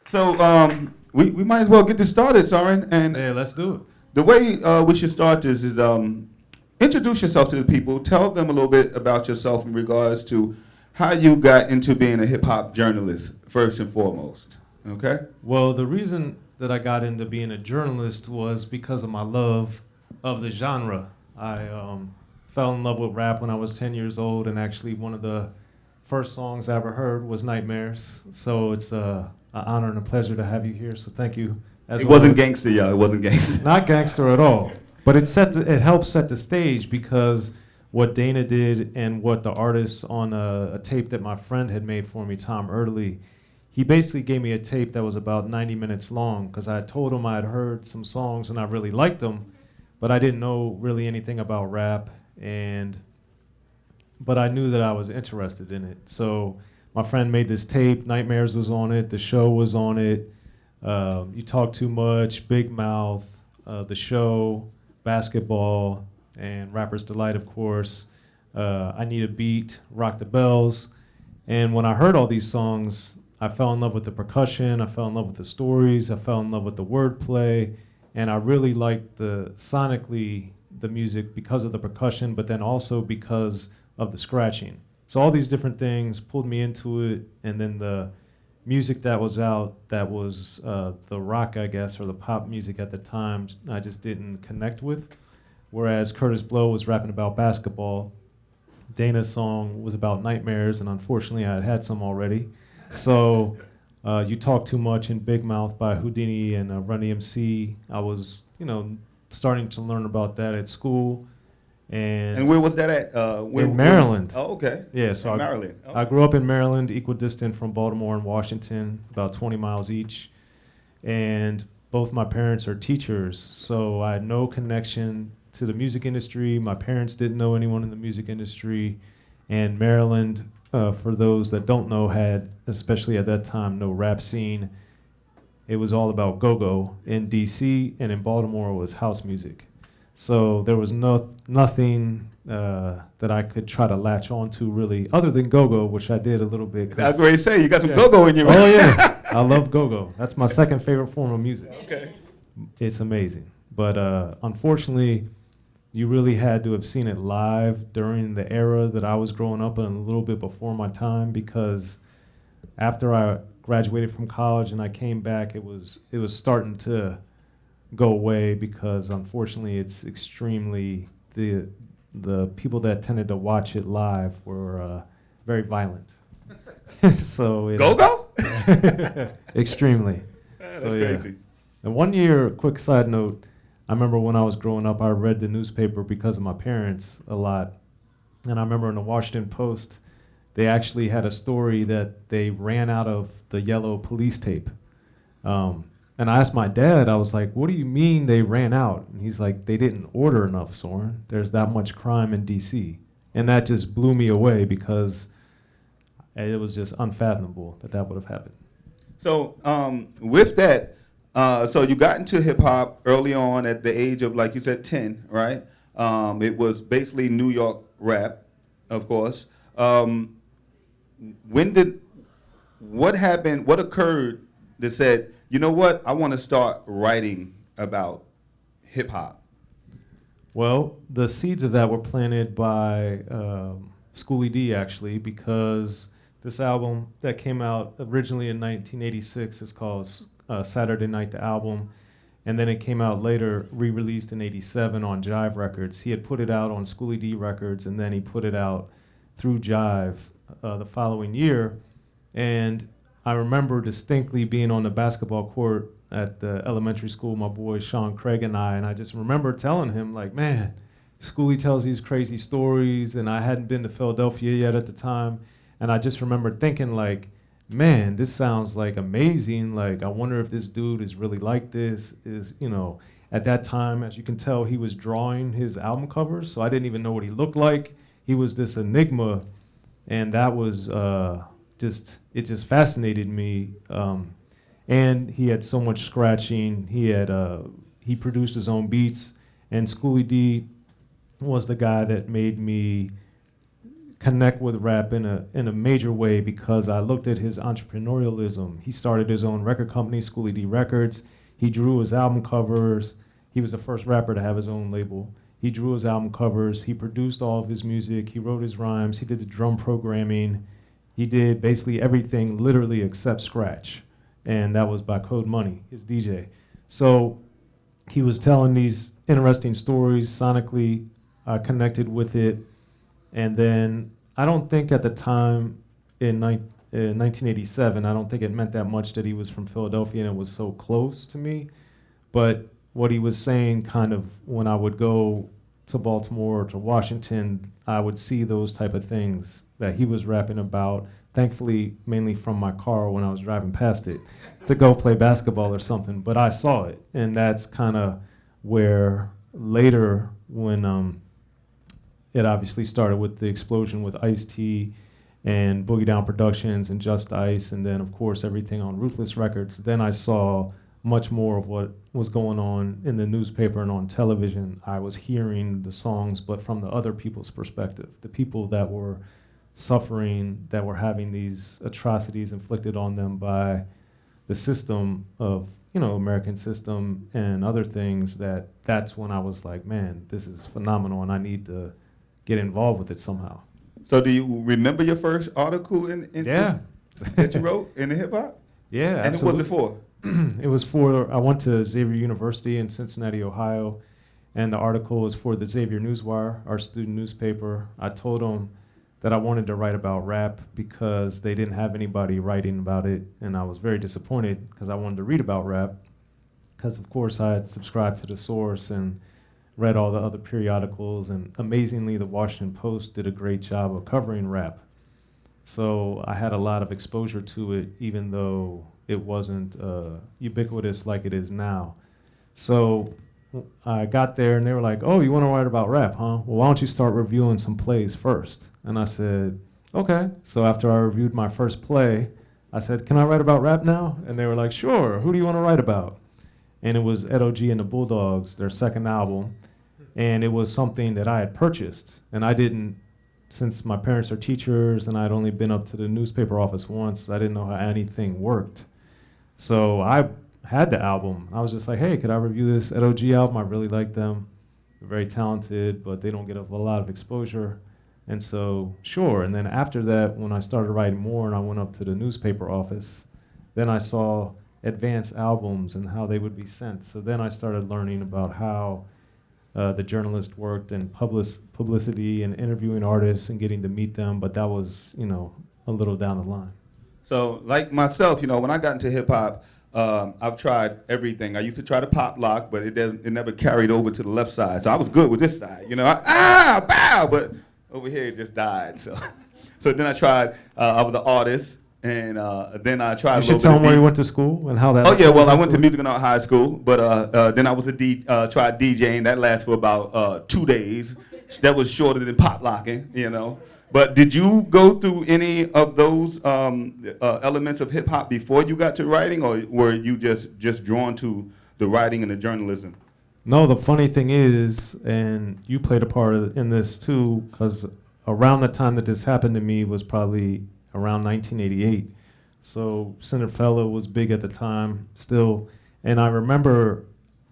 So we might as well get this started, Soren. And Yeah, let's do it. the way we should start this is introduce yourself to the people. Tell them a little bit about yourself in regards to how you got into being a hip hop journalist, first and foremost. Okay? Well, the reason that I got into being a journalist was because of my love of the genre. I fell in love with rap when I was 10 years old, and actually one of the first songs I ever heard was Nightmares. So it's an honor and a pleasure to have you here. So thank you. It wasn't gangster, y'all. It wasn't gangster. Not gangster at all. But it helps set the stage because what Dana did and what the artist on a tape that my friend had made for me, Tom Erdely, he basically gave me a tape that was about 90 minutes long because I told him I had heard some songs and I really liked them, but I didn't know really anything about rap, but I knew that I was interested in it. So my friend made this tape, Nightmares was on it, The Show was on it, You Talk Too Much, Big Mouth, The Show, Basketball, and Rapper's Delight, of course. I Need a Beat, Rock the Bells. And when I heard all these songs, I fell in love with the percussion, I fell in love with the stories, I fell in love with the wordplay, and I really liked sonically the music because of the percussion, but then also because of the scratching. So all these different things pulled me into it, and then the music that was out, that was the rock, I guess, or the pop music at the time, I just didn't connect with. Whereas Curtis Blow was rapping about basketball, Dana's song was about nightmares, and unfortunately I had some already. So You Talk Too Much and Big Mouth by Houdini and Run DMC, I was, starting to learn about that at school. And where was that at? In Maryland. Oh, okay. Yeah, so Maryland. I grew up in Maryland, equidistant from Baltimore and Washington, about 20 miles each. And both my parents are teachers, so I had no connection to the music industry. My parents didn't know anyone in the music industry. And Maryland, for those that don't know, had, especially at that time, no rap scene. It was all about go-go. In D.C. and in Baltimore was house music. So there was nothing that I could try to latch on to really, other than go-go, which I did a little bit. I was going to say, you got some go-go in you. Oh, yeah. I love go-go. That's my second favorite form of music. Okay. It's amazing. But unfortunately, you really had to have seen it live during the era that I was growing up in, a little bit before my time, because after I graduated from college and I came back, it was starting to go away because unfortunately it's extremely, the people that tended to watch it live were very violent. So Go-go? Extremely. That's So, crazy. And one year, quick side note, I remember when I was growing up, I read the newspaper because of my parents a lot. And I remember in the Washington Post, they actually had a story that they ran out of the yellow police tape. And I asked my dad, I was like, what do you mean they ran out? And he's like, they didn't order enough, Soren. There's that much crime in D.C. And that just blew me away because it was just unfathomable that would have happened. So with that, so you got into hip hop early on at the age of, like you said, 10, right? It was basically New York rap, of course. What happened, what occurred that said, you know what, I want to start writing about hip hop? Well, the seeds of that were planted by Schooley D, actually, because this album that came out originally in 1986 is called Saturday Night the Album, and then it came out later, re-released in 87 on Jive Records. He had put it out on Schooley D Records, and then he put it out through Jive the following year. And I remember distinctly being on the basketball court at the elementary school, my boy Sean Craig and I just remember telling him, like, man, Schooley tells these crazy stories, and I hadn't been to Philadelphia yet at the time, and I just remember thinking, like, man, this sounds like amazing. Like, I wonder if this dude is really like this. At that time, as you can tell, he was drawing his album covers, so I didn't even know what he looked like. He was this enigma, and that was it just fascinated me. And he had so much scratching. He produced his own beats, and Schooley D was the guy that made me connect with rap in a major way because I looked at his entrepreneurialism. He started his own record company, Schooley D Records. He drew his album covers. He was the first rapper to have his own label. He drew his album covers. He produced all of his music. He wrote his rhymes. He did the drum programming. He did basically everything literally except scratch. And that was by Code Money, his DJ. So he was telling these interesting stories sonically. I connected with it. And then I don't think at the time in 1987, I don't think it meant that much that he was from Philadelphia and it was so close to me. But what he was saying kind of when I would go to Baltimore or to Washington, I would see those type of things that he was rapping about, thankfully mainly from my car when I was driving past it to go play basketball or something. But I saw it, and that's kind of where later when it obviously started with the explosion with Ice-T and Boogie Down Productions and Just Ice, and then of course everything on Ruthless Records. Then I saw much more of what was going on in the newspaper and on television. I was hearing the songs, but from the other people's perspective, the people that were suffering, that were having these atrocities inflicted on them by the system of, American system and other things. That's when I was like, man, this is phenomenal, and I need to get involved with it somehow. So do you remember your first article Yeah. that you wrote in the hip hop? Yeah, And absolutely. what was it for? It was for, I went to Xavier University in Cincinnati, Ohio, and the article was for the Xavier Newswire, our student newspaper. I told them that I wanted to write about rap because they didn't have anybody writing about it, and I was very disappointed because I wanted to read about rap because, of course, I had subscribed to The Source and read all the other periodicals, and amazingly, the Washington Post did a great job of covering rap. So I had a lot of exposure to it, even though it wasn't ubiquitous like it is now. So I got there and they were like, oh, you want to write about rap, huh? Well, why don't you start reviewing some plays first? And I said, okay. So after I reviewed my first play, I said, can I write about rap now? And they were like, sure, who do you want to write about? And it was N.W.A and the Bulldogs, their second album. And it was something that I had purchased. And I didn't, since my parents are teachers and I'd only been up to the newspaper office once, I didn't know how anything worked. So I had the album. I was just like, hey, could I review this N.W.A album? I really like them. They're very talented, but they don't get a lot of exposure. And so, sure. And then after that, when I started writing more and I went up to the newspaper office, then I saw advanced albums and how they would be sent. So then I started learning about how the journalist worked and publicity and interviewing artists and getting to meet them. But that was, a little down the line. So, like myself, when I got into hip hop, I've tried everything. I used to try to pop lock, but it never carried over to the left side. So I was good with this side, bow, but over here it just died. So, so then I tried. I was an artist, and then I tried. You should tell them where you went to school and how that. Oh yeah, well I went to music and art high school, but then I was tried DJing. That lasted for about 2 days. That was shorter than pop locking, But did you go through any of those elements of hip hop before you got to writing, or were you just drawn to the writing and the journalism? No, the funny thing is, and you played a part in this too, because around the time that this happened to me was probably around 1988. So Cinderfella was big at the time still, and I remember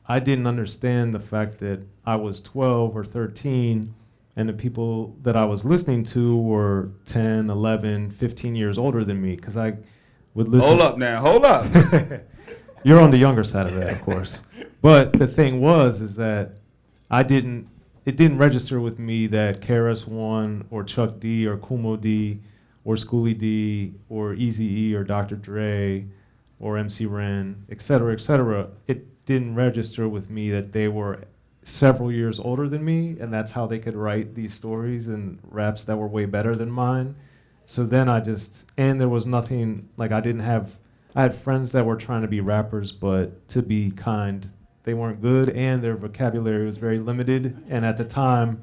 I didn't understand the fact that I was 12 or 13 and the people that I was listening to were 10, 11, 15 years older than me, because I would listen. Hold up now, hold up. You're on the younger side of that, of course. But the thing is that it didn't register with me that KRS-One or Chuck D or Kumo D or Schooley D or Eazy-E or Dr. Dre or MC Ren, et cetera, it didn't register with me that they were several years older than me, and that's how they could write these stories and raps that were way better than mine. So then and there was nothing, like I had friends that were trying to be rappers, but to be kind, they weren't good, and their vocabulary was very limited. And at the time,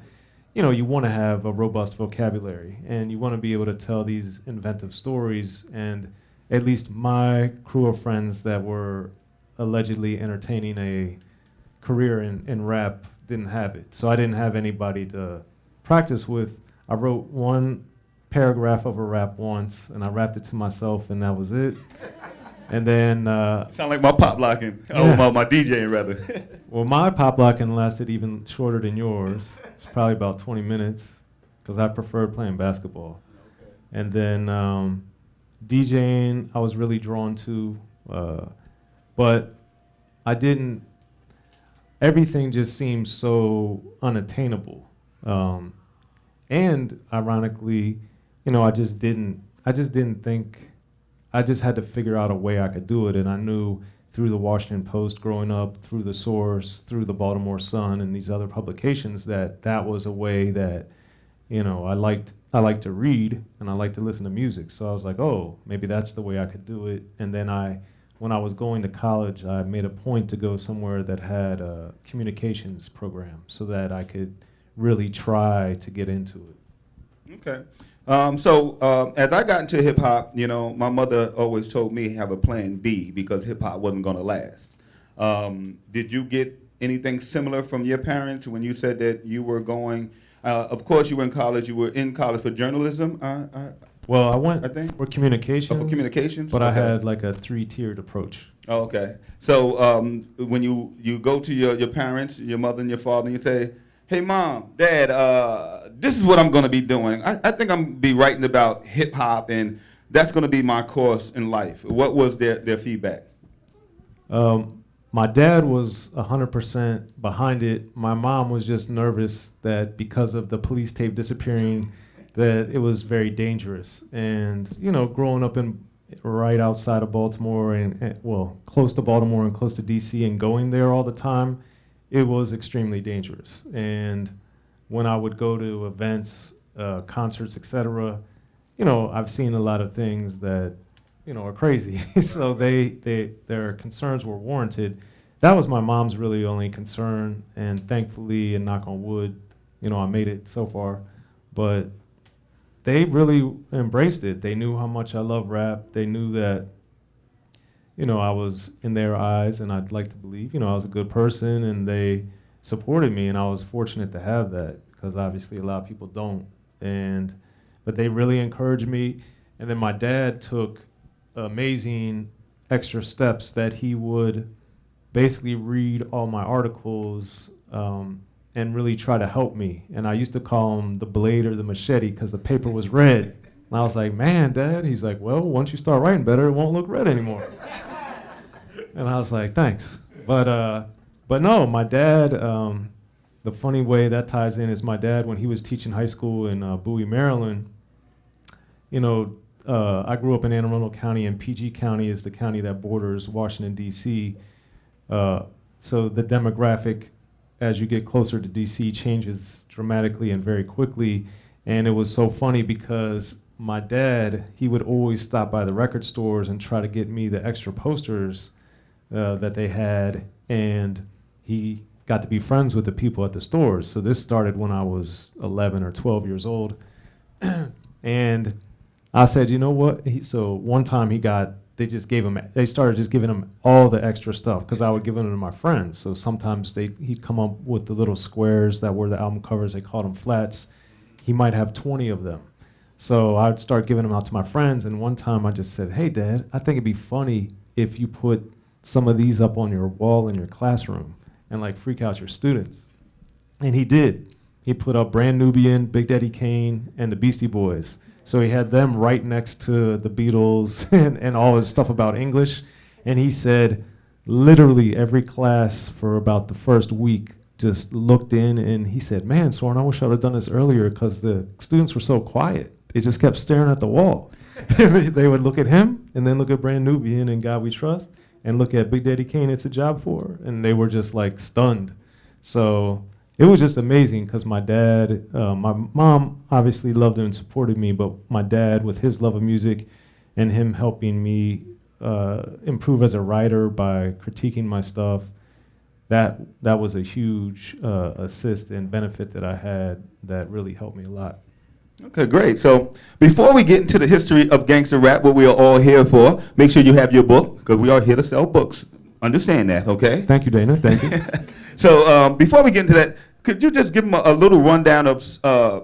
you want to have a robust vocabulary, and you want to be able to tell these inventive stories. And at least my crew of friends that were allegedly entertaining a career in rap didn't have it. So I didn't have anybody to practice with. I wrote one paragraph of a rap once, and I rapped it to myself, and that was it. And then Sound like my pop locking. Yeah. Oh, my DJing rather. well, my pop locking lasted even shorter than yours. It's probably about 20 minutes, because I preferred playing basketball. And then DJing, I was really drawn to, but I didn't. Everything just seemed so unattainable, and ironically, I just didn't think. I just had to figure out a way I could do it, and I knew through the Washington Post growing up, through the Source, through the Baltimore Sun, and these other publications that was a way that, I liked to read and I liked to listen to music. So I was like, oh, maybe that's the way I could do it. And then when I was going to college, I made a point to go somewhere that had a communications program so that I could really try to get into it. Okay. So as I got into hip hop, my mother always told me have a plan B because hip hop wasn't going to last. Did you get anything similar from your parents when you said that you were going? Of course, you were in college. You were in college for journalism. Well, I went I think for communications. for communications. But okay. I had like a 3-tiered approach. Oh, okay. So when you go to your parents, your mother and your father, and you say, hey, Mom, Dad, this is what I'm going to be doing. I think I'm going to be writing about hip-hop, and that's going to be my course in life. What was their feedback? My dad was 100% behind it. My mom was just nervous that because of the police tape disappearing, that it was very dangerous. And, growing up right outside of Baltimore and close to Baltimore and close to D.C. and going there all the time, it was extremely dangerous. And when I would go to events, concerts, etc., I've seen a lot of things that, are crazy. So their concerns were warranted. That was my mom's really only concern, and thankfully, and knock on wood, I made it so far. But they really embraced it. They knew how much I love rap. They knew that, I was in their eyes, and I'd like to believe, I was a good person, and they supported me, and I was fortunate to have that, because obviously a lot of people don't. But they really encouraged me, and then my dad took amazing extra steps that he would basically read all my articles and really try to help me. And I used to call him the blade or the machete because the paper was red. And I was like, man, Dad. He's like, well, once you start writing better, it won't look red anymore. And I was like, thanks. But no, my dad, the funny way that ties in is my dad, when he was teaching high school in Bowie, Maryland, I grew up in Anne Arundel County, and PG County is the county that borders Washington, D.C. So the demographic, as you get closer to D.C., changes dramatically and very quickly. And it was so funny because my dad, he would always stop by the record stores and try to get me the extra posters that they had. And he got to be friends with the people at the stores. So this started when I was 11 or 12 years old. And I said, you know what? So one time they started just giving him all the extra stuff because I would give them to my friends. So sometimes he'd come up with the little squares that were the album covers. They called them flats. He might have 20 of them. So I'd start giving them out to my friends. And one time I just said, hey, Dad, I think it'd be funny if you put some of these up on your wall in your classroom and freak out your students. And he did. He put up Brand Nubian, Big Daddy Kane, and the Beastie Boys. So he had them right next to the Beatles and all his stuff about English. And he said literally every class for about the first week just looked in, and he said, man, Soren, I wish I would have done this earlier because the students were so quiet. They just kept staring at the wall. They would look at him and then look at Brand Nubian and God We Trust and look at Big Daddy Kane, It's a Job For. And they were just stunned. So it was just amazing because my dad, my mom obviously loved and supported me, but my dad, with his love of music and him helping me improve as a writer by critiquing my stuff, that was a huge assist and benefit that I had that really helped me a lot. Okay, great. So before we get into the history of gangster rap, what we are all here for, make sure you have your book because we are here to sell books. Understand that, okay? Thank you, Dana. Thank you. So before we get into that, Could you just give them a little rundown of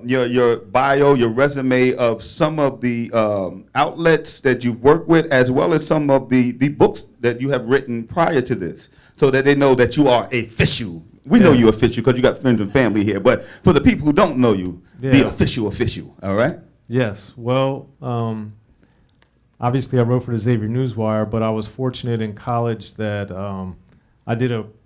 your bio, your resume of some of the outlets that you've worked with, as well as some of the books that you have written prior to this, so that they know that you are official. We know you're official because you got friends and family here, but for the people who don't know you, the official, all right? Yes. Well, obviously I wrote for the Xavier Newswire, but I was fortunate in college that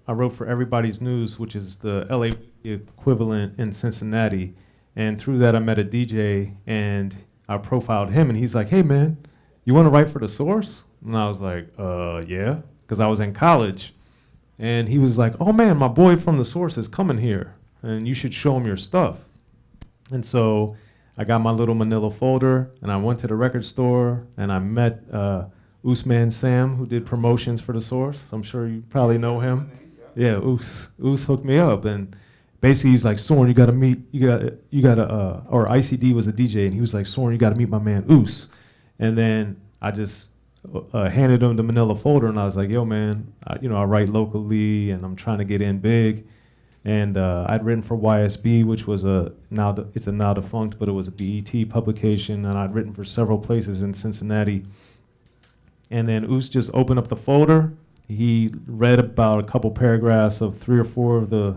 I wrote for Everybody's News, which is the LA equivalent in Cincinnati. And through that, I met a DJ, and I profiled him, and he's like, "Hey, man, you want to write for The Source?" And I was like, yeah, because I was in college. And he was like, "Oh, man, my boy from The Source is coming here, and you should show him your stuff." And so I got my little manila folder, and I went to the record store, and I met Usman Sam, who did promotions for The Source. I'm sure you probably know him. Yeah, Us hooked me up, and basically he's like, "Soren, you gotta meet, or ICD was a DJ, and he was like, "Soren, you gotta meet my man Us." And then I just handed him the manila folder, and I was like, "Yo, man, I write locally, and I'm trying to get in big." And I'd written for YSB, which was it's a now defunct, but it was a BET publication, and I'd written for several places in Cincinnati. And then Us just opened up the folder. He read about a couple paragraphs of 3 or 4 of the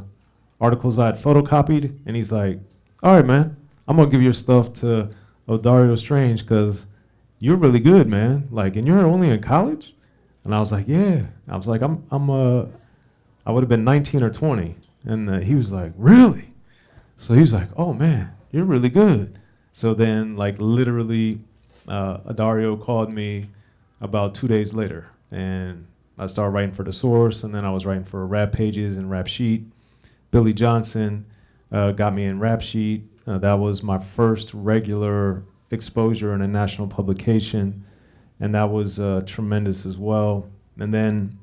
articles I had photocopied, and he's like, "All right, man, I'm gonna give your stuff to Dario Strange because you're really good, man. Like, and you're only in college." And I was like, "Yeah." I was like, I would have been 19 or 20, and he was like, "Really?" So he was like, "Oh man, you're really good." So then, like, literally, Dario called me about 2 days later, and I started writing for The Source, and then I was writing for Rap Pages and Rap Sheet. Billy Johnson got me in Rap Sheet. That was my first regular exposure in a national publication, and that was tremendous as well. And then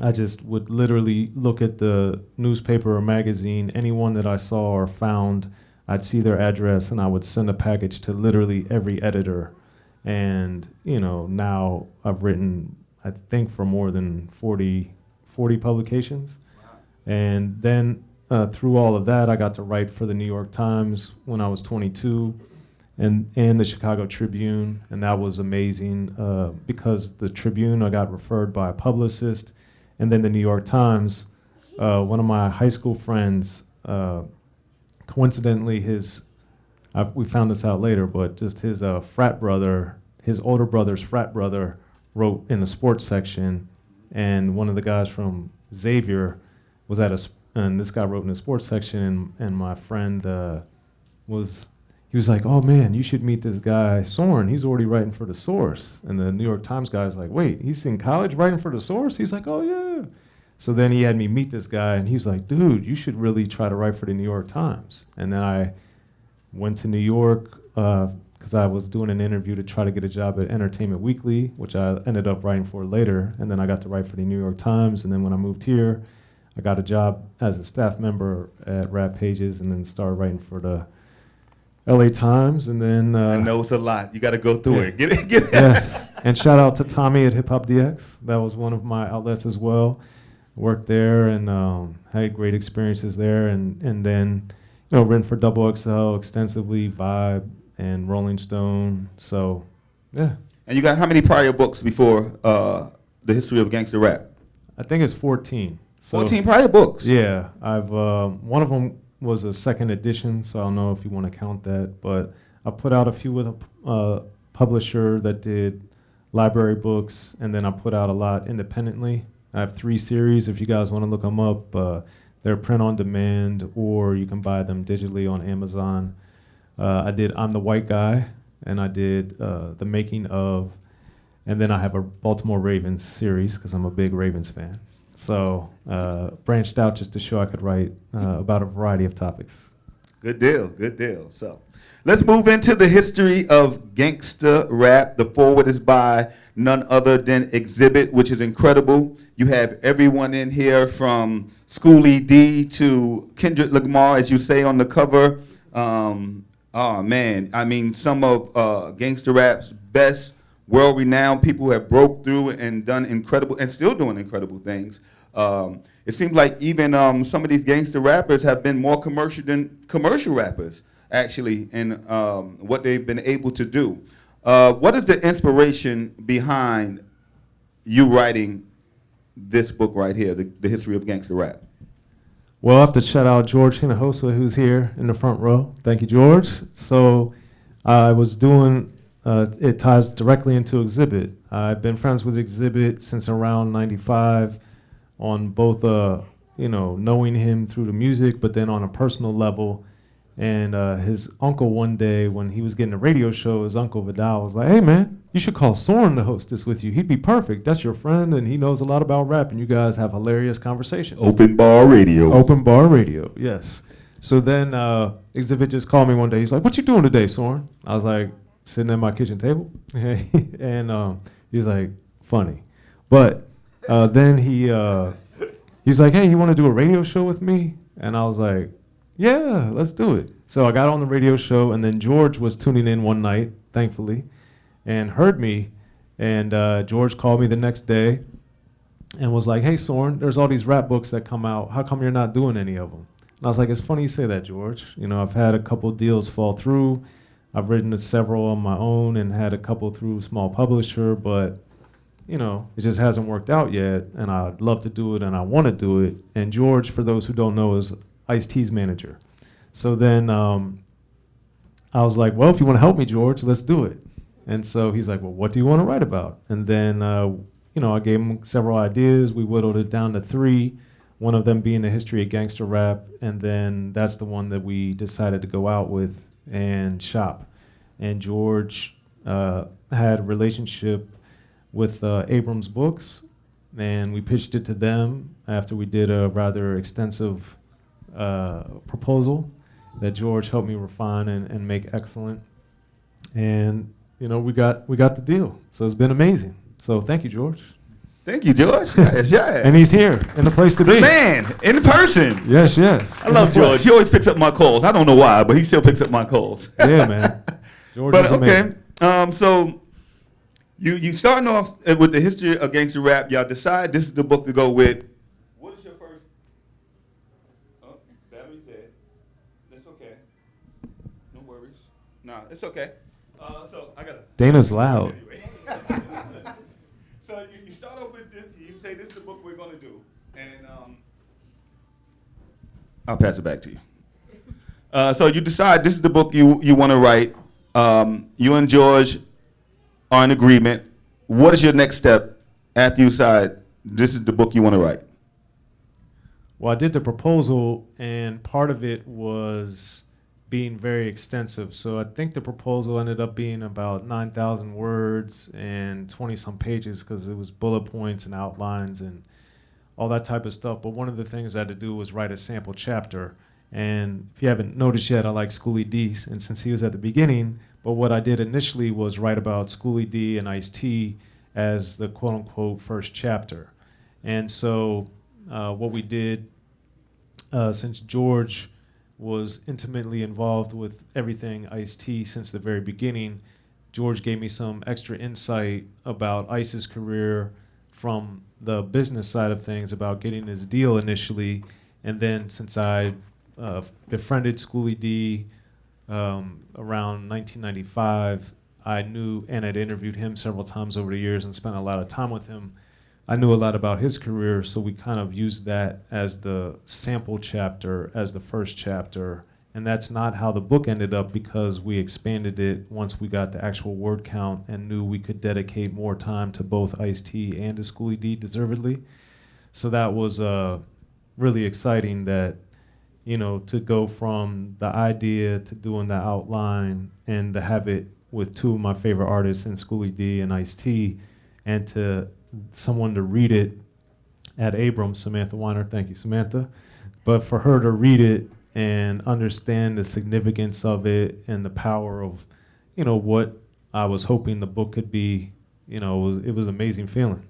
I just would literally look at the newspaper or magazine, anyone that I saw or found, I'd see their address, and I would send a package to literally every editor. And now I've written, I think, for more than 40 publications. Wow. And then through all of that, I got to write for the New York Times when I was 22, and the Chicago Tribune, and that was amazing because the Tribune, I got referred by a publicist, and then the New York Times, one of my high school friends, coincidentally, we found this out later, but just his frat brother, his older brother's frat brother, wrote in the sports section, and one of the guys from Xavier was and this guy wrote in the sports section, and my friend he was like, "Oh man, you should meet this guy, Soren. He's already writing for The Source." And the New York Times guy's like, "Wait, he's in college writing for The Source?" He's like, "Oh yeah." So then he had me meet this guy, and he was like, "Dude, you should really try to write for the New York Times." And then I went to New York because I was doing an interview to try to get a job at Entertainment Weekly, which I ended up writing for later. And then I got to write for the New York Times. And then when I moved here, I got a job as a staff member at Rap Pages, and then started writing for the LA Times. And then I know it's a lot. You got to go through it. Get it. Yes. And shout out to Tommy at Hip Hop DX. That was one of my outlets as well. Worked there and had great experiences there. And then written for XXL extensively, Vibe, and Rolling Stone. So, yeah. And you got how many prior books before the History of Gangster Rap? I think it's 14. So, 14 prior books? Yeah. I've one of them was a second edition, so I don't know if you want to count that. But I put out a few with a publisher that did library books, and then I put out a lot independently. I have 3 series. If you guys want to look them up, they're print on demand, or you can buy them digitally on Amazon. I did I'm the White Guy, and I did The Making of, and then I have a Baltimore Ravens series because I'm a big Ravens fan. So branched out just to show I could write about a variety of topics. Good deal, good deal. So let's move into the history of gangsta rap. The forward is by none other than Xzibit, which is incredible. You have everyone in here from Schooley D to Kendrick Lamar, as you say on the cover. Oh man, I mean, some of gangster rap's best, world-renowned people who have broke through and done incredible, and still doing incredible things. it seems like even some of these gangster rappers have been more commercial than commercial rappers, actually, in what they've been able to do. What is the inspiration behind you writing this book right here, the History of Gangster Rap? Well, I have to shout out George Hinojosa, who's here in the front row. Thank you, George. So I was doing, it ties directly into Xzibit. I've been friends with Xzibit since around 95 on both, knowing him through the music, but then on a personal level. And his uncle one day, when he was getting a radio show, his uncle Vidal was like, "Hey man, you should call Soren to host this with you. He'd be perfect. That's your friend, and he knows a lot about rap, and you guys have hilarious conversations." Open bar radio. Open bar radio, yes. So then Xzibit just called me one day. He's like, "What you doing today, Soren?" I was like, "Sitting at my kitchen table." And he's like, "Funny." But then he's like, "Hey, you want to do a radio show with me?" And I was like, "Yeah, let's do it." So I got on the radio show, and then George was tuning in one night, thankfully, and heard me. And George called me the next day and was like, "Hey, Soren, there's all these rap books that come out. How come you're not doing any of them?" And I was like, "It's funny you say that, George. I've had a couple deals fall through. I've written several on my own and had a couple through small publisher, but it just hasn't worked out yet, and I'd love to do it, and I want to do it." And George, for those who don't know, is Ice-T's manager. So then I was like, "Well, if you want to help me, George, let's do it." And so he's like, "Well, what do you want to write about?" And then, I gave him several ideas. We whittled it down to 3, one of them being the history of gangster rap. And then that's the one that we decided to go out with and shop. And George had a relationship with Abrams Books, and we pitched it to them after we did a rather extensive proposal that George helped me refine and make excellent. And we got the deal. So it's been amazing. So thank you, George. Thank you, George. Yes, yes. And he's here in the place to be. Man, in person. Yes, yes. I love George. He always picks up my calls. I don't know why, but he still picks up my calls. Yeah, man. George But is amazing. okay, so you starting off with the history of gangster rap. Y'all decide this is the book to go with. What is your first? Oh, battery's dead. That's okay. No worries. Nah, it's okay. So I gotta. Dana's loud. Anyway. So you start off with this. You say this is the book we're gonna do, and I'll pass it back to you. So you decide this is the book you want to write. You and George are in agreement. What is your next step after you decide this is the book you want to write? Well, I did the proposal, and part of it was being very extensive. So I think the proposal ended up being about 9,000 words and 20-some pages because it was bullet points and outlines and all that type of stuff. But one of the things I had to do was write a sample chapter. And if you haven't noticed yet, I like Schooley D, and since he was at the beginning, but what I did initially was write about Schooley D and Ice-T as the quote-unquote first chapter. And so what we did, since George was intimately involved with everything Ice-T since the very beginning, George gave me some extra insight about Ice's career from the business side of things, about getting his deal initially, and then since I befriended Schooley D around 1995. I knew and had interviewed him several times over the years and spent a lot of time with him. I knew a lot about his career, so we kind of used that as the sample chapter, as the first chapter. And that's not how the book ended up because we expanded it once we got the actual word count and knew we could dedicate more time to both Ice-T and to Schooley D deservedly. So that was really exciting that, to go from the idea to doing the outline and to have it with 2 of my favorite artists in Schooley D and Ice-T, and to someone to read it at Abrams, Samantha Weiner, thank you, Samantha, but for her to read it and understand the significance of it and the power of, what I was hoping the book could be, it was an amazing feeling.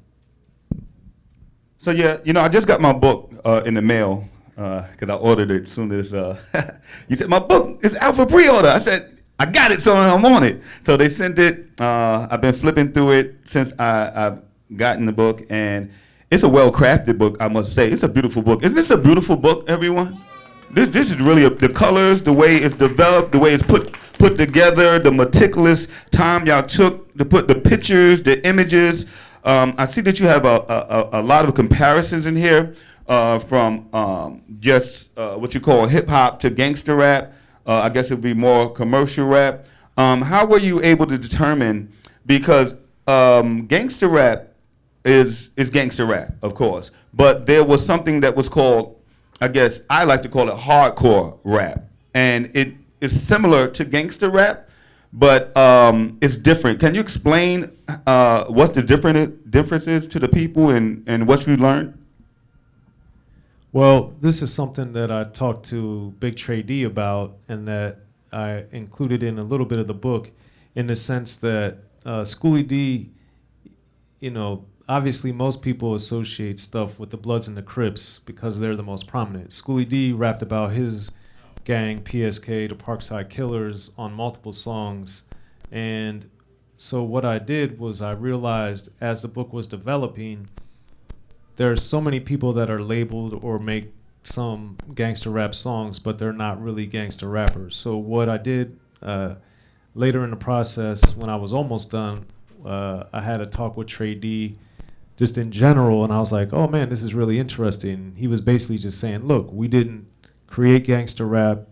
So yeah, I just got my book in the mail because I ordered it as soon as you said my book is out for pre-order. I said I got it, so I'm on it. So they sent it. I've been flipping through it since I've gotten the book, and It's a well-crafted book, I must say. It's a beautiful book. Is this a beautiful book, everyone? This is really the colors, the way it's developed, the way it's put together, the meticulous time y'all took to put the pictures, the images. I see that you have a lot of comparisons in here from just what you call hip hop to gangster rap. I guess it would be more commercial rap. How were you able to determine, because gangster rap is gangster rap, of course, but there was something that was called, I guess I like to call it hardcore rap, and it is similar to gangster rap, but it's different. Can you explain what the difference is to the people and what you learned? Well, this is something that I talked to Big Trey D about, and that I included in a little bit of the book, in the sense that Schooley D, you know, obviously most people associate stuff with the Bloods and the Crips because they're the most prominent. Schooley D rapped about his gang, PSK, the Parkside Killers, on multiple songs. And so what I did was I realized as the book was developing, there are so many people that are labeled or make some gangster rap songs, but they're not really gangster rappers. So what I did later in the process, when I was almost done, I had a talk with Trey D just in general, and I was like, oh man, this is really interesting. He was basically just saying, look, we didn't create gangster rap,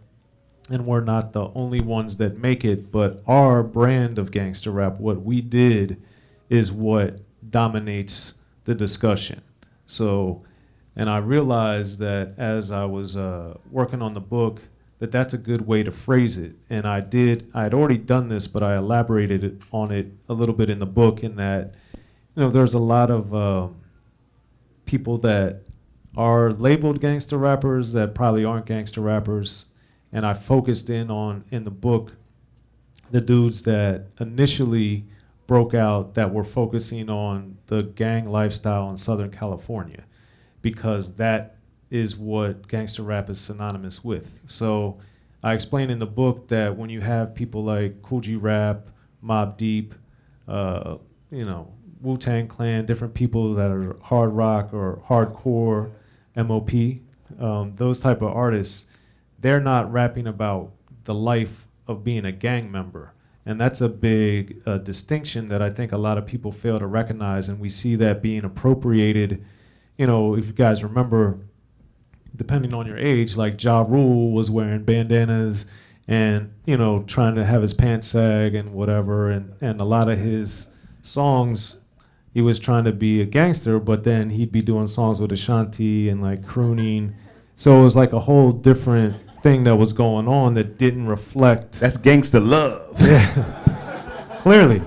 and we're not the only ones that make it, but our brand of gangster rap, what we did, is what dominates the discussion. So, and I realized that as I was working on the book, that's a good way to phrase it. And I had already done this, but I elaborated on it a little bit in the book, in that, you know, there's a lot of people that are labeled gangster rappers that probably aren't gangster rappers. And I focused in the book, the dudes that initially broke out, that were focusing on the gang lifestyle in Southern California, because that is what gangster rap is synonymous with. So I explained in the book that when you have people like Cool G Rap, Mobb Deep, you know, Wu-Tang Clan, different people that are hard rock or hardcore, MOP, those type of artists, they're not rapping about the life of being a gang member. And that's a big distinction that I think a lot of people fail to recognize, and we see that being appropriated. You know, if you guys remember, depending on your age, like Ja Rule was wearing bandanas and, you know, trying to have his pants sag and whatever, and a lot of his songs, he was trying to be a gangster, but then he'd be doing songs with Ashanti and like crooning. So it was like a whole different thing that was going on that didn't reflect. That's gangster love. Yeah, clearly.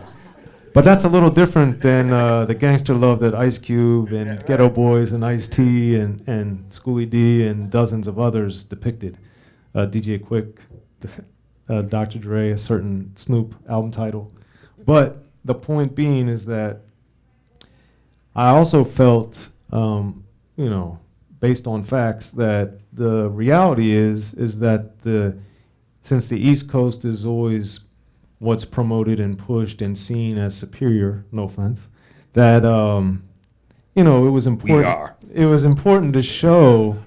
But that's a little different than the gangster love that Ice Cube and Ghetto Boys and Ice-T and Schooley D and dozens of others depicted. DJ Quick, Dr. Dre, a certain Snoop album title. But the point being is that I also felt, you know, based on facts, that the reality is that since the East Coast is always what's promoted and pushed and seen as superior, no offense, that you know, it was important. It was important to show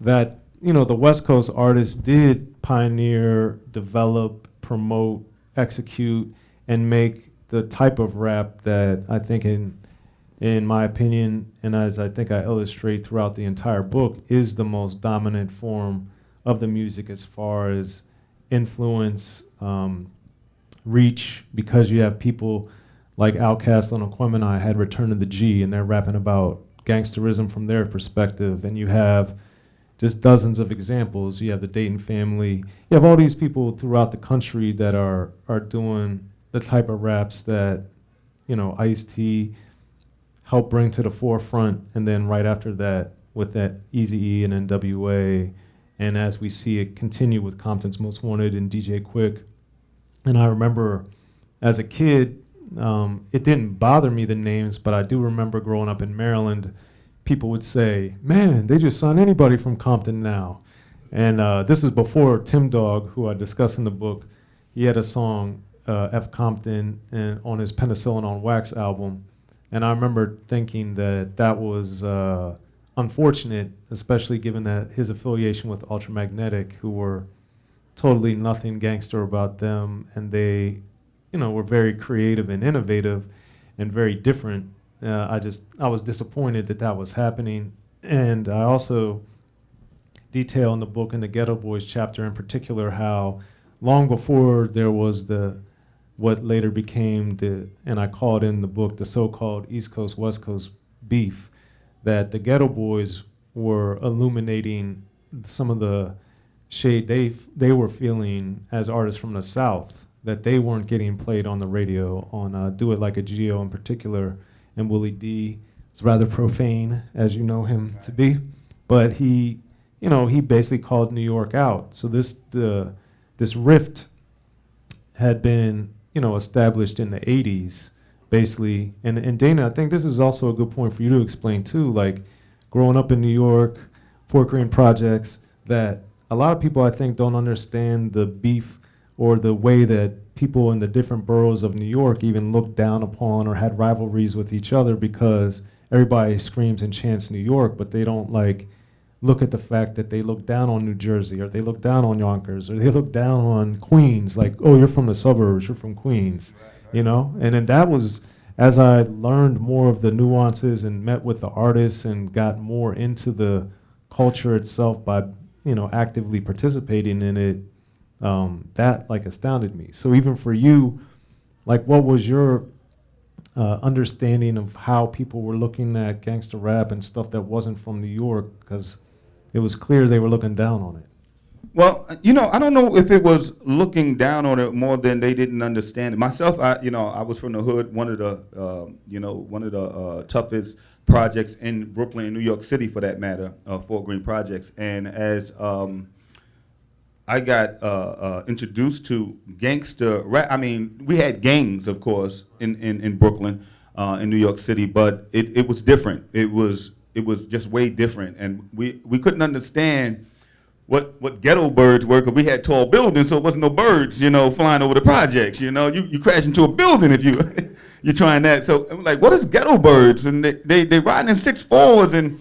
that, you know, the West Coast artists did pioneer, develop, promote, execute, and make the type of rap that I think, in my opinion, and as I think I illustrate throughout the entire book, is the most dominant form of the music as far as influence, reach, because you have people like Outkast and Aquemini had Return of the G, and they're rapping about gangsterism from their perspective, and you have just dozens of examples. You have the Dayton family. You have all these people throughout the country that are doing the type of raps that, you know, Ice-T helped bring to the forefront, and then right after that with that Eazy-E and N.W.A, and as we see it continue with Compton's Most Wanted and DJ Quick. And I remember as a kid, it didn't bother me, the names, but I do remember growing up in Maryland, people would say, man, they just sign anybody from Compton now. And this is before Tim Dog, who I discuss in the book. He had a song, F. Compton, and on his Penicillin on Wax album. And I remember thinking that that was unfortunate, especially given that his affiliation with Ultramagnetic, who were totally nothing gangster about them, and they, were very creative and innovative and very different. I was disappointed that that was happening. And I also detail in the book, in the Ghetto Boys chapter in particular, how long before there was what later became and I call it in the book, the so-called East Coast, West Coast beef, that the Ghetto Boys were illuminating some of the shade they were feeling as artists from the South, that they weren't getting played on the radio, on Do It Like a Geo in particular, and Willie D is rather profane, as you know him to be, but he basically called New York out. So this rift had been, established in the 80s, basically. And Dana, I think this is also a good point for you to explain too, like growing up in New York, Fort Greene projects, that a lot of people I think don't understand the beef or the way that people in the different boroughs of New York even looked down upon or had rivalries with each other, because everybody screams and chants New York, but they don't look at the fact that they look down on New Jersey, or they look down on Yonkers, or they look down on Queens, like, oh, you're from the suburbs, you're from Queens, And then that was, as I learned more of the nuances and met with the artists and got more into the culture itself by, actively participating in it, that astounded me. So even for you, what was your understanding of how people were looking at gangster rap and stuff that wasn't from New York? Because it was clear they were looking down on it. Well, I don't know if it was looking down on it more than they didn't understand it. Myself, I was from the hood, one of the toughest projects in Brooklyn and New York City, for that matter, Fort Greene projects. And as I got introduced to gangster rap, we had gangs, of course, in Brooklyn, in New York City, but it was different. It was just way different, and we couldn't understand what ghetto birds were, because we had tall buildings, so it wasn't no birds, flying over the projects. You crash into a building if you're trying that. So I'm like, what is ghetto birds? And they riding in 6'4s, and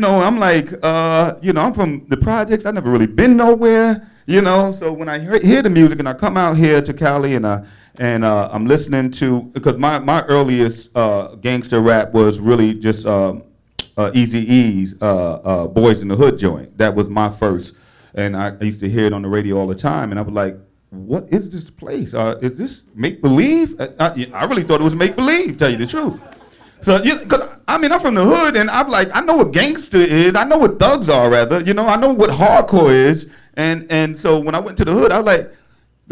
I'm like, I'm from the projects. I never really been nowhere, So when I hear the music and I come out here to Cali and I'm listening to, because my earliest gangster rap was really just Eazy-E's Boys in the Hood joint. That was my first. And I used to hear it on the radio all the time, and I was like, what is this place? Is this make-believe? I really thought it was make-believe, tell you the truth. So, cause, I'm from the hood, and I'm like, I know what gangster is. I know what thugs are, rather. I know what hardcore is. And so when I went to the hood, I was like,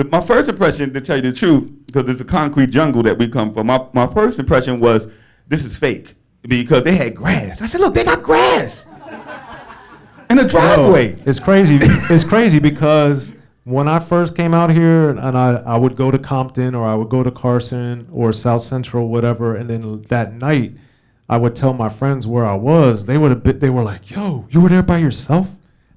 my first impression, to tell you the truth, because it's a concrete jungle that we come from, my first impression was, this is fake, because they had grass. I said, look, they got grass in the driveway. No, it's crazy. It's crazy because when I first came out here, and I would go to Compton, or I would go to Carson or South Central, whatever, and then that night I would tell my friends where I was. They were like, yo, you were there by yourself?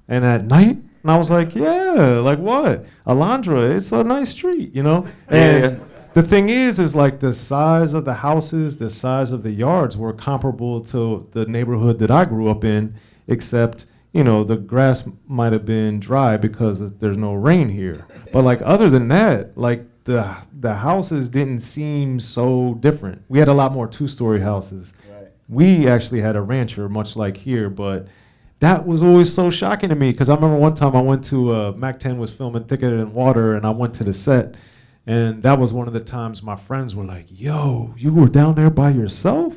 And at night? And I was like, yeah, like what? Alondra, it's a nice street, And Yeah. the thing is the size of the houses, the size of the yards were comparable to the neighborhood that I grew up in, except the grass might have been dry because there's no rain here. But other than that, the houses didn't seem so different. We had a lot more two-story houses. Right. We actually had a rancher, much like here, but that was always so shocking to me, because I remember one time I went to Mac 10 was filming Thicker Than Water, and I went to the set, and that was one of the times my friends were like, yo, you were down there by yourself?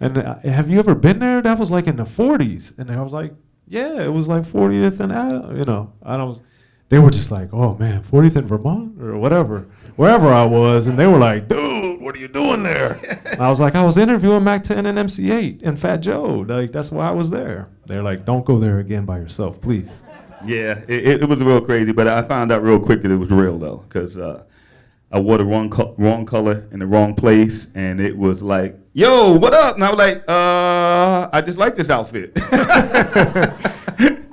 And have you ever been there? That was in the 40s. And I was like, yeah, it was 40th and they were just like, oh man, 40th in Vermont or whatever, wherever I was, and they were like, dude, what are you doing there? And I was like, I was interviewing Mac 10 and MC8 and Fat Joe, that's why I was there. They're like, don't go there again by yourself, please. Yeah, it was real crazy, but I found out real quick that it was real though, because I wore the wrong color in the wrong place, and it was like, yo, what up? And I was like, I just like this outfit.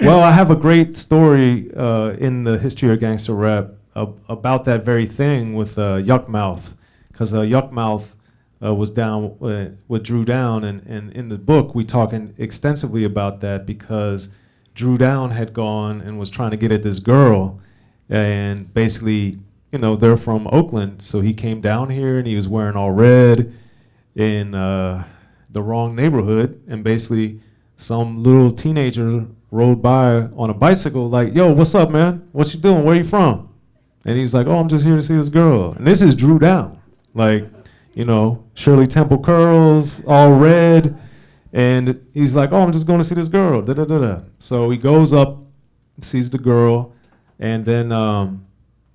Well, I have a great story in the History of Gangster Rap about that very thing with Yuck Mouth, because Yuck Mouth was down with Drew Down, and in the book we talking extensively about that because Drew Down had gone and was trying to get at this girl, and basically, they're from Oakland, so he came down here and he was wearing all red in the wrong neighborhood, and basically some little teenager rode by on a bicycle like, "Yo, what's up, man? What you doing? Where you from?" And he was like, "Oh, I'm just here to see this girl." And this is Drew Down, like, Shirley Temple curls, all red. And he's like, "Oh, I'm just going to see this girl." Da, da, da, da. So he goes up, sees the girl, and then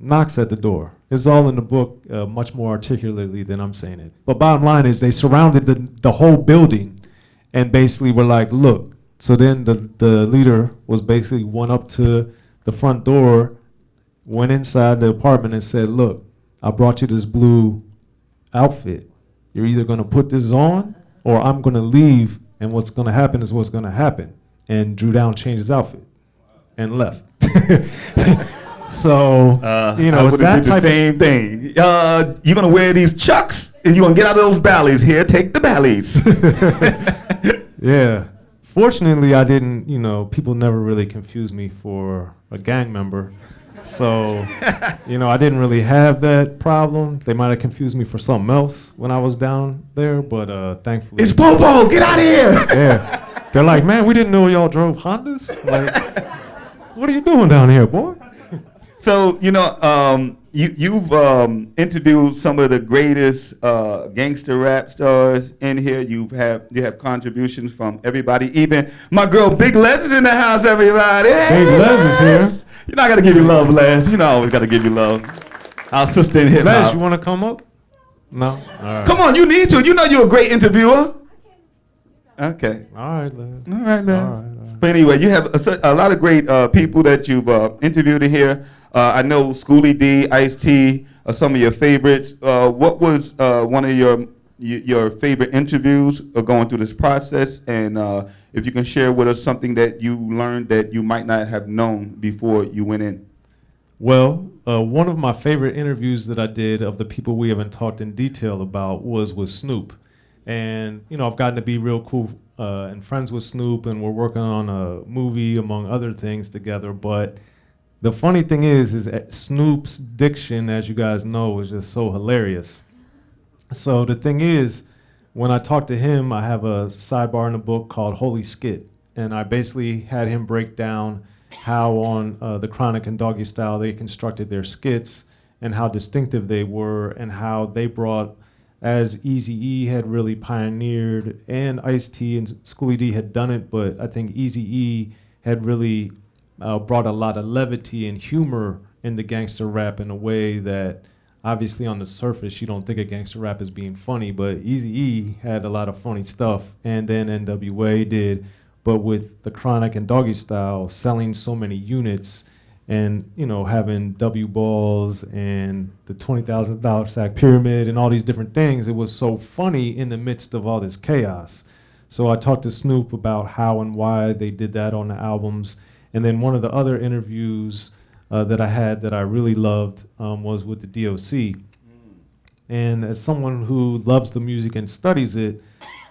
knocks at the door. It's all in the book, much more articulately than I'm saying it. But bottom line is they surrounded the whole building and basically were like, "Look." So then the leader was basically went up to the front door, went inside the apartment and said, "Look, I brought you this blue outfit. You're either going to put this on or I'm going to leave, and what's going to happen is what's going to happen." And Drew Down changed his outfit and left. So, I it's would that have did the type same thing. You're gonna wear these chucks, and you're gonna get out of those ballies. Here, take the ballies. Yeah. Fortunately, I didn't, people never really confused me for a gang member. So, I didn't really have that problem. They might have confused me for something else when I was down there, but thankfully. It's Bobo. Get out of here. Yeah. They're like, "Man, we didn't know y'all drove Hondas. Like, what are you doing down here, boy?" So you've interviewed some of the greatest gangster rap stars in here. You have contributions from everybody. Even my girl Big Les is in the house. Everybody, hey, Big Les is here. You know I gotta give you love, Les. I always gotta give you love. Our sister in hip hop. Les, you want to come up? No? All right. Come on, you need to. You're a great interviewer. Okay. All right, Les. All right, Les. All right. But anyway, you have a lot of great people that you've interviewed in here. I know Schooley D, Ice-T are some of your favorites. What was one of your favorite interviews going through this process? And if you can share with us something that you learned that you might not have known before you went in. Well, one of my favorite interviews that I did of the people we haven't talked in detail about was with Snoop. And, I've gotten to be real cool and friends with Snoop, and we're working on a movie, among other things, together. But the funny thing is that Snoop's diction, as you guys know, is just so hilarious. So the thing is, when I talk to him, I have a sidebar in the book called Holy Skit. And I basically had him break down how on The Chronic and Doggy Style they constructed their skits and how distinctive they were and how they brought, as Eazy-E had really pioneered and Ice-T and Schooley D had done it, but I think Eazy-E had really brought a lot of levity and humor into gangster rap in a way that obviously on the surface you don't think of gangster rap as being funny, but Eazy-E had a lot of funny stuff, and then N.W.A. did, but with The Chronic and Doggy Style selling so many units and having W balls and the $20,000 sack pyramid and all these different things, it was so funny in the midst of all this chaos. So I talked to Snoop about how and why they did that on the albums. And then one of the other interviews that I had that I really loved was with the D.O.C. And as someone who loves the music and studies it,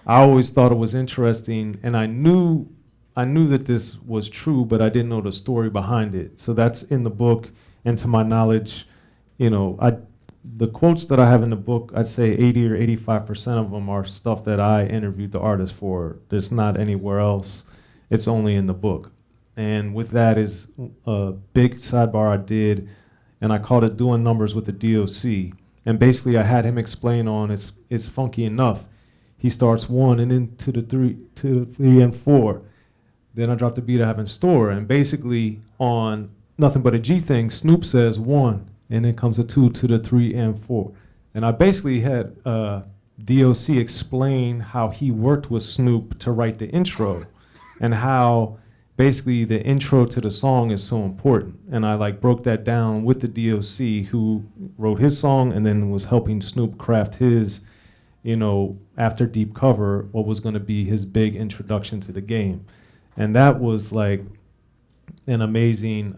I always thought it was interesting, and I knew that this was true, but I didn't know the story behind it. So that's in the book, and to my knowledge, the quotes that I have in the book, I'd say 80 or 85% of them are stuff that I interviewed the artist for. There's not anywhere else. It's only in the book. And with that is a big sidebar I did, and I called it Doing Numbers with the D.O.C. And basically I had him explain on it's funky enough. He starts 1 and then to the 3 and 4. Then I dropped the beat I have in store. And basically on Nothing But a G Thing, Snoop says 1, and then comes a 2 to the 3 and 4. And I basically had D.O.C. explain how he worked with Snoop to write the intro and how basically the intro to the song is so important. And I broke that down with the D.O.C. who wrote his song and then was helping Snoop craft his, after Deep Cover, what was gonna be his big introduction to the game. And that was an amazing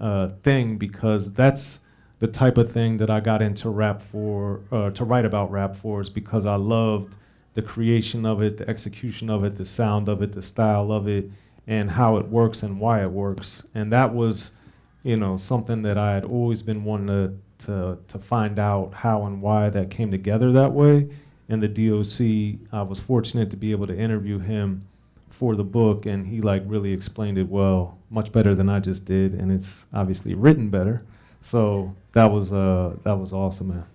thing, because that's the type of thing that I got into rap for, to write about rap for, is because I loved the creation of it, the execution of it, the sound of it, the style of it, and how it works and why it works. And that was, something that I had always been wanting to find out how and why that came together that way. And the D.O.C, I was fortunate to be able to interview him for the book, and he really explained it well, much better than I just did, and it's obviously written better. So that was awesome, man.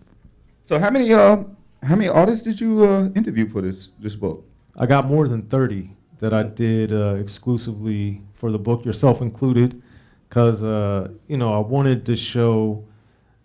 So how many artists did you interview for this book? I got more than 30 that I did exclusively for the book, yourself included, because I wanted to show,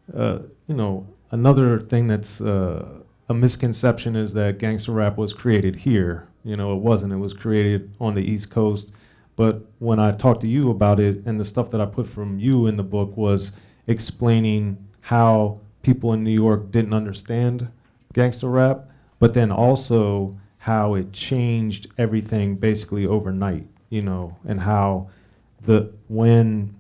another thing that's a misconception is that gangster rap was created here. It wasn't. It was created on the East Coast. But when I talked to you about it, and the stuff that I put from you in the book was explaining how people in New York didn't understand gangster rap, but then also how it changed everything basically overnight, and how when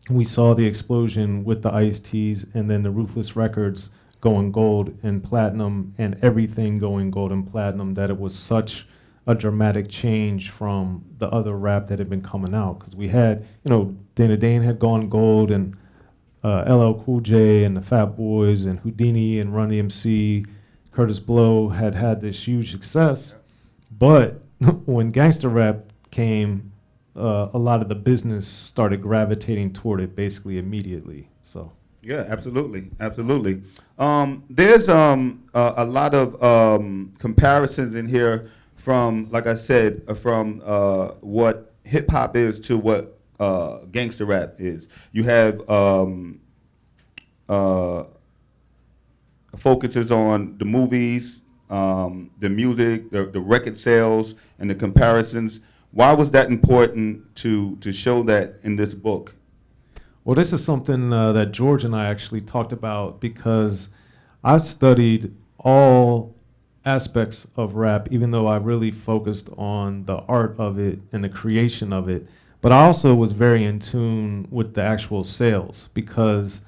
we saw the explosion with the Ice-T's and then the Ruthless Records going gold and platinum and everything going gold and platinum, that it was such a dramatic change from the other rap that had been coming out. Because we had, Dane had gone gold, and LL Cool J and the Fat Boys and Houdini and Run DMC, Curtis Blow had this huge success. But when gangster rap came, a lot of the business started gravitating toward it basically immediately. So. Yeah, absolutely. There's a lot of comparisons in here from, like I said, from what hip hop is to what gangster rap is. You have focuses on the movies, the music, the record sales, and the comparisons. Why was that important to show that in this book? Well, this is something that George and I actually talked about, because I studied all aspects of rap, even though I really focused on the art of it and the creation of it. But I also was very in tune with the actual sales, because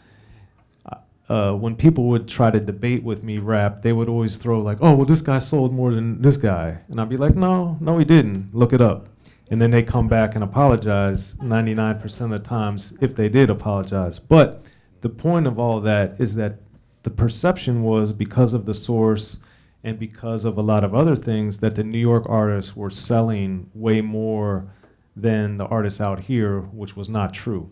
when people would try to debate with me rap, they would always throw well, this guy sold more than this guy. And I'd be like, no, he didn't. Look it up. And then they come back and apologize 99% of the times, if they did apologize. But the point of all of that is that the perception was, because of the source and because of a lot of other things, that the New York artists were selling way more than the artists out here, which was not true.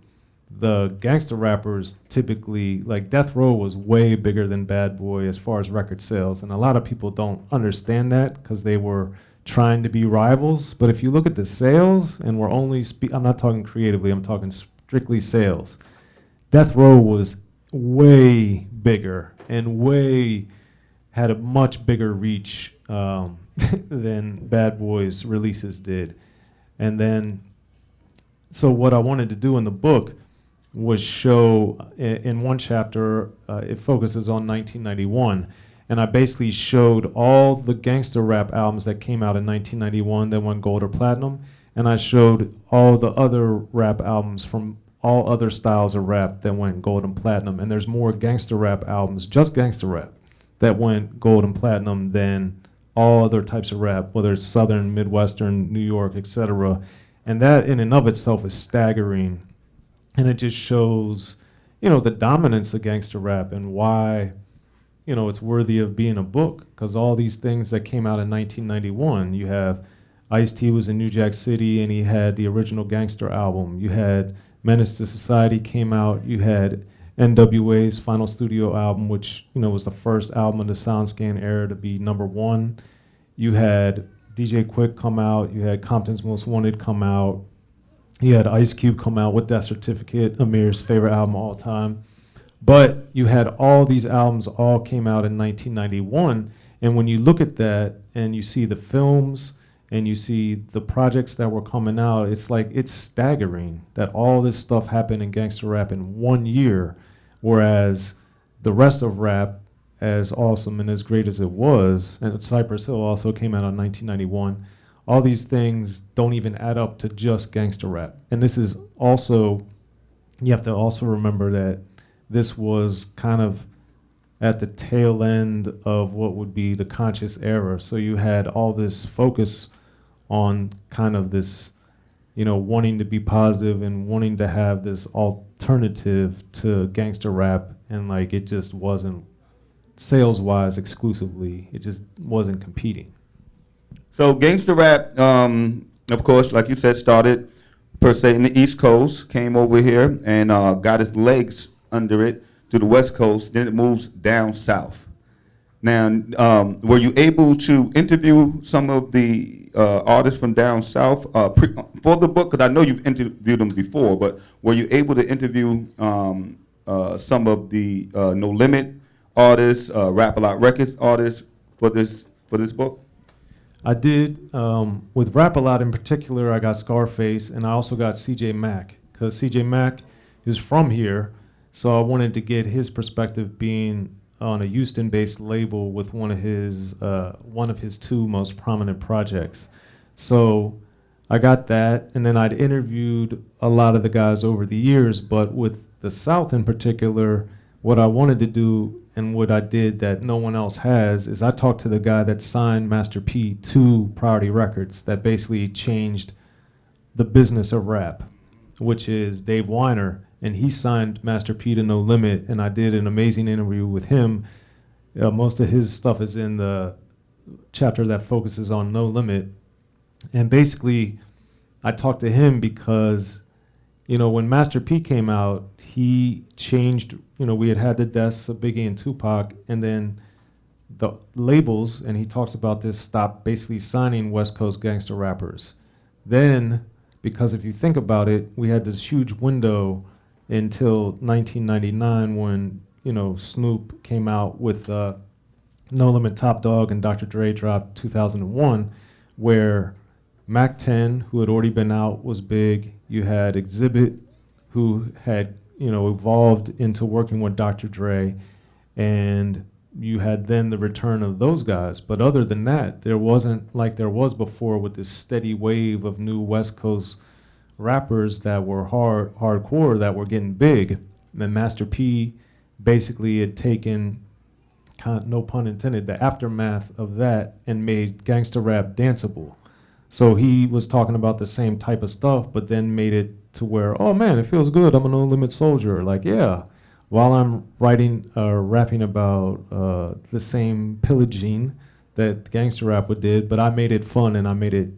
The gangster rappers typically, Death Row was way bigger than Bad Boy as far as record sales. And a lot of people don't understand that, because they were trying to be rivals. But if you look at the sales, and we're only I'm not talking creatively, I'm talking strictly sales. Death Row was way bigger and had a much bigger reach than Bad Boy's releases did. And then, so what I wanted to do in the book was show, in one chapter, it focuses on 1991. And I basically showed all the gangster rap albums that came out in 1991 that went gold or platinum. And I showed all the other rap albums from all other styles of rap that went gold and platinum. And there's more gangster rap albums, just gangster rap, that went gold and platinum than all other types of rap, whether it's Southern, Midwestern, New York, etc. And that in and of itself is staggering. And it just shows, the dominance of gangster rap and why it's worthy of being a book, because all these things that came out in 1991, you have Ice-T was in New Jack City, and he had the original Gangster album. You had Menace to Society came out. You had N.W.A.'s final studio album, which was the first album of the SoundScan era to be #1. You had DJ Quick come out. You had Compton's Most Wanted come out. You had Ice Cube come out with That Certificate, Amir's favorite album of all time. But you had all these albums all came out in 1991, and when you look at that and you see the films and you see the projects that were coming out, it's staggering that all this stuff happened in gangster rap in 1 year, whereas the rest of rap, as awesome and as great as it was, and Cypress Hill also came out in 1991, all these things don't even add up to just gangster rap. And this is also, you have to also remember that this was kind of at the tail end of what would be the conscious era. So you had all this focus on kind of this, wanting to be positive and wanting to have this alternative to gangster rap, and like it just wasn't sales-wise exclusively. It just wasn't competing. So gangster rap, of course, like you said, started per se in the East Coast, came over here and got its legs under it to the West Coast. Then it moves down south. Now, were you able to interview some of the artists from down south for the book? Because I know you've interviewed them before, but were you able to interview some of the No Limit artists, Rap A Lot Records artists for this book? I did. With Rap A Lot in particular, I got Scarface, and I also got C.J. Mack, because C.J. Mack is from here, so I wanted to get his perspective being on a Houston-based label with one of his two most prominent projects. So I got that, and then I'd interviewed a lot of the guys over the years, but with the South in particular, what I wanted to do and what I did that no one else has is I talked to the guy that signed Master P to Priority Records that basically changed the business of rap, which is Dave Weiner, and he signed Master P to No Limit, and I did an amazing interview with him. Most of his stuff is in the chapter that focuses on No Limit, and basically I talked to him because when Master P came out, he changed, we had the deaths of Biggie and Tupac, and then the labels, and he talks about this, stopped basically signing West Coast gangster rappers. Then, because if you think about it, we had this huge window until 1999 when, Snoop came out with No Limit Top Dog and Dr. Dre dropped 2001, where Mac 10, who had already been out, was big. You had Xzibit, who had, evolved into working with Dr. Dre, and you had then the return of those guys. But other than that, there wasn't like there was before with this steady wave of new West Coast rappers that were hardcore that were getting big. And Master P basically had taken, no pun intended, the aftermath of that and made gangster rap danceable. So he was talking about the same type of stuff, but then made it to where, oh man, it feels good. I'm a No Limit soldier. Like, yeah, while I'm rapping about the same pillaging that gangster rap did, but I made it fun and I made it,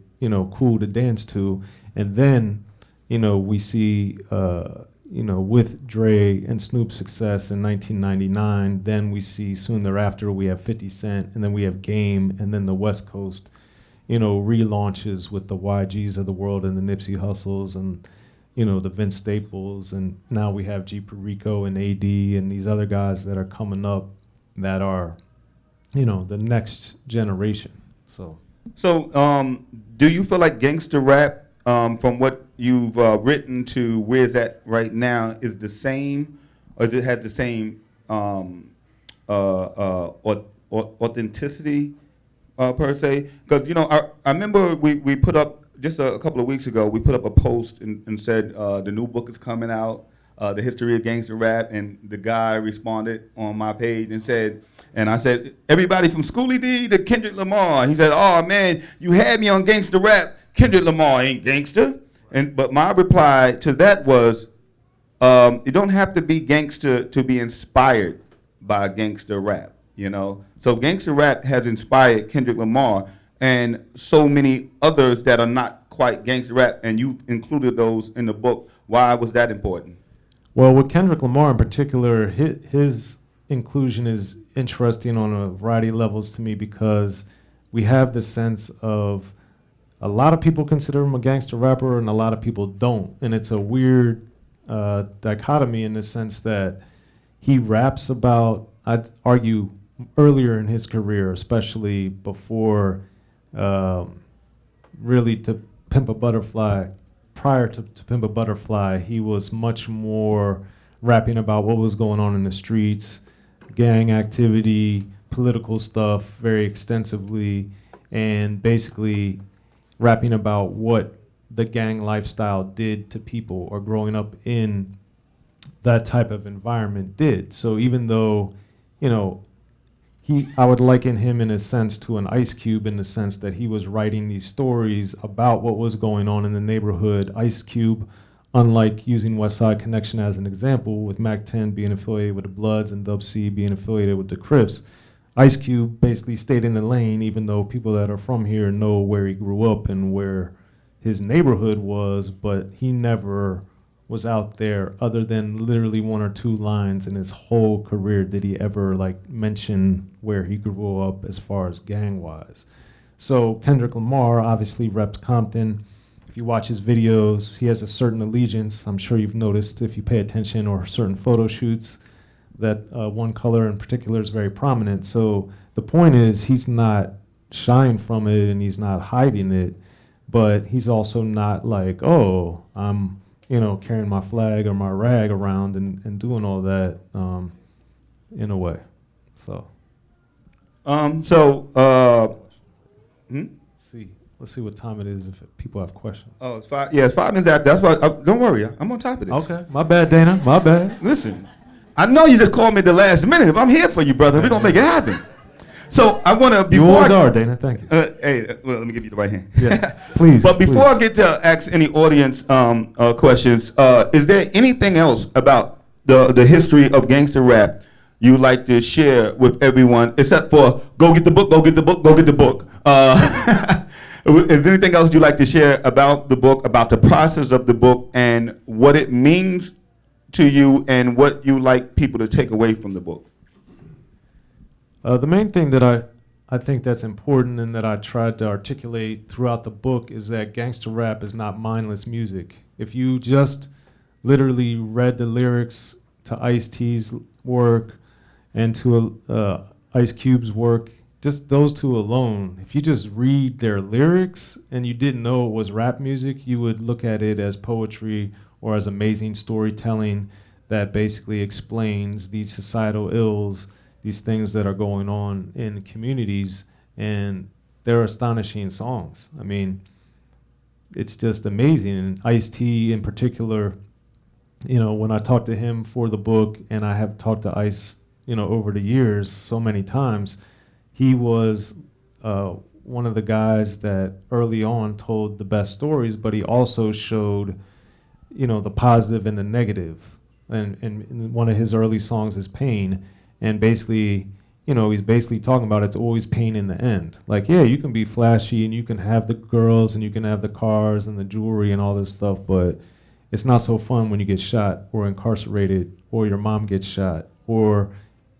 cool to dance to. And then, we see, with Dre and Snoop's success in 1999, then we see soon thereafter we have 50 Cent, and then we have Game, and then the West Coast, relaunches with the YGs of the world and the Nipsey Hussles and, the Vince Staples, and now we have G. Perico and AD and these other guys that are coming up that are, the next generation. So, do you feel like gangster rap, from what you've written to where it's at right now, is the same, or does it have the same authenticity per se? Because I remember we put up just a couple of weeks ago. We put up a post and said the new book is coming out, the History of Gangster Rap, and the guy responded on my page and said. And I said, everybody from Schooley D to Kendrick Lamar. He said, oh man, you had me on gangster rap. Kendrick Lamar ain't gangster. But my reply to that was, you don't have to be gangster to be inspired by gangster rap, So gangster rap has inspired Kendrick Lamar and so many others that are not quite gangster rap, and you've included those in the book. Why was that important? Well, with Kendrick Lamar in particular, his inclusion is interesting on a variety of levels to me because we have the sense of a lot of people consider him a gangster rapper and a lot of people don't. And it's a weird dichotomy in the sense that he raps about, I'd argue, earlier in his career, especially before really to Pimp a Butterfly. Prior to Pimp a Butterfly, he was much more rapping about what was going on in the streets, gang activity, political stuff very extensively, and basically rapping about what the gang lifestyle did to people or growing up in that type of environment did. So even though, you know, I would liken him in a sense to an Ice Cube in the sense that he was writing these stories about what was going on in the neighborhood. Ice Cube, unlike using West Side Connection as an example, with Mac 10 being affiliated with the Bloods and D.O.C being affiliated with the Crips, Ice Cube basically stayed in the lane, even though people that are from here know where he grew up and where his neighborhood was, but he never was out there other than literally 1 or 2 lines in his whole career did he ever like mention where he grew up as far as gang wise. So Kendrick Lamar obviously reps Compton. If you watch his videos, he has a certain allegiance. I'm sure you've noticed if you pay attention, or certain photo shoots, that one color in particular is very prominent. So the point is he's not shying from it and he's not hiding it, but he's also not like, oh, I'm carrying my flag or my rag around and doing all that in a way. So. Let's see what time it is if people have questions. Oh, it's 5. Yeah, it's 5 minutes after. That's why. Don't worry, I'm on top of this. Okay, my bad, Dana. My bad. Listen, I know you just called me at the last minute, but I'm here for you, brother. We're gonna make it happen. So I want to. You always are, Dana. Thank you. Hey, well, let me give you the right hand. Yeah, please. But before I get to ask any audience questions, is there anything else about the history of gangster rap you'd like to share with everyone, except for go get the book, go get the book, go get the book? Is there anything else you'd like to share about the book, about the process of the book, and what it means to you, and what you like people to take away from the book? The main thing that I think that's important and that I tried to articulate throughout the book is that gangster rap is not mindless music. If you just literally read the lyrics to Ice-T's work and to Ice Cube's work, just those two alone, if you just read their lyrics and you didn't know it was rap music, you would look at it as poetry or as amazing storytelling that basically explains these societal ills, these things that are going on in communities, and they're astonishing songs. I mean, it's just amazing. And Ice-T in particular, when I talked to him for the book, and I have talked to Ice, over the years so many times, he was one of the guys that early on told the best stories, but he also showed, the positive and the negative. And one of his early songs is Pain. And basically, he's basically talking about it's always pain in the end. Like, yeah, you can be flashy and you can have the girls and you can have the cars and the jewelry and all this stuff, but it's not so fun when you get shot or incarcerated or your mom gets shot or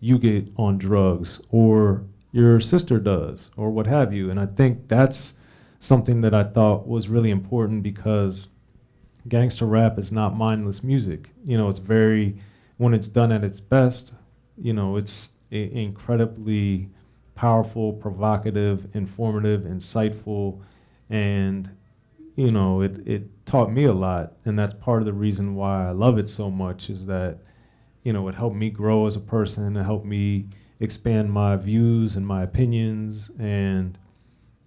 you get on drugs or your sister does or what have you. And I think that's something that I thought was really important because gangster rap is not mindless music. It's very, when it's done at its best, it's incredibly powerful, provocative, informative, insightful, and it taught me a lot, and that's part of the reason why I love it so much is that it helped me grow as a person, it helped me expand my views and my opinions, and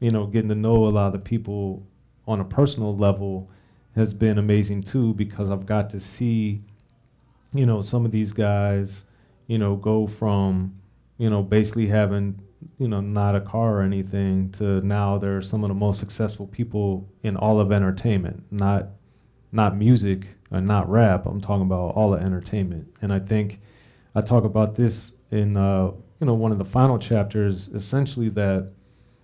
getting to know a lot of the people on a personal level has been amazing too, because I've got to see some of these guys go from, basically having, not a car or anything to now they're some of the most successful people in all of entertainment, not music or not rap. I'm talking about all of entertainment. And I think I talk about this in, one of the final chapters, essentially that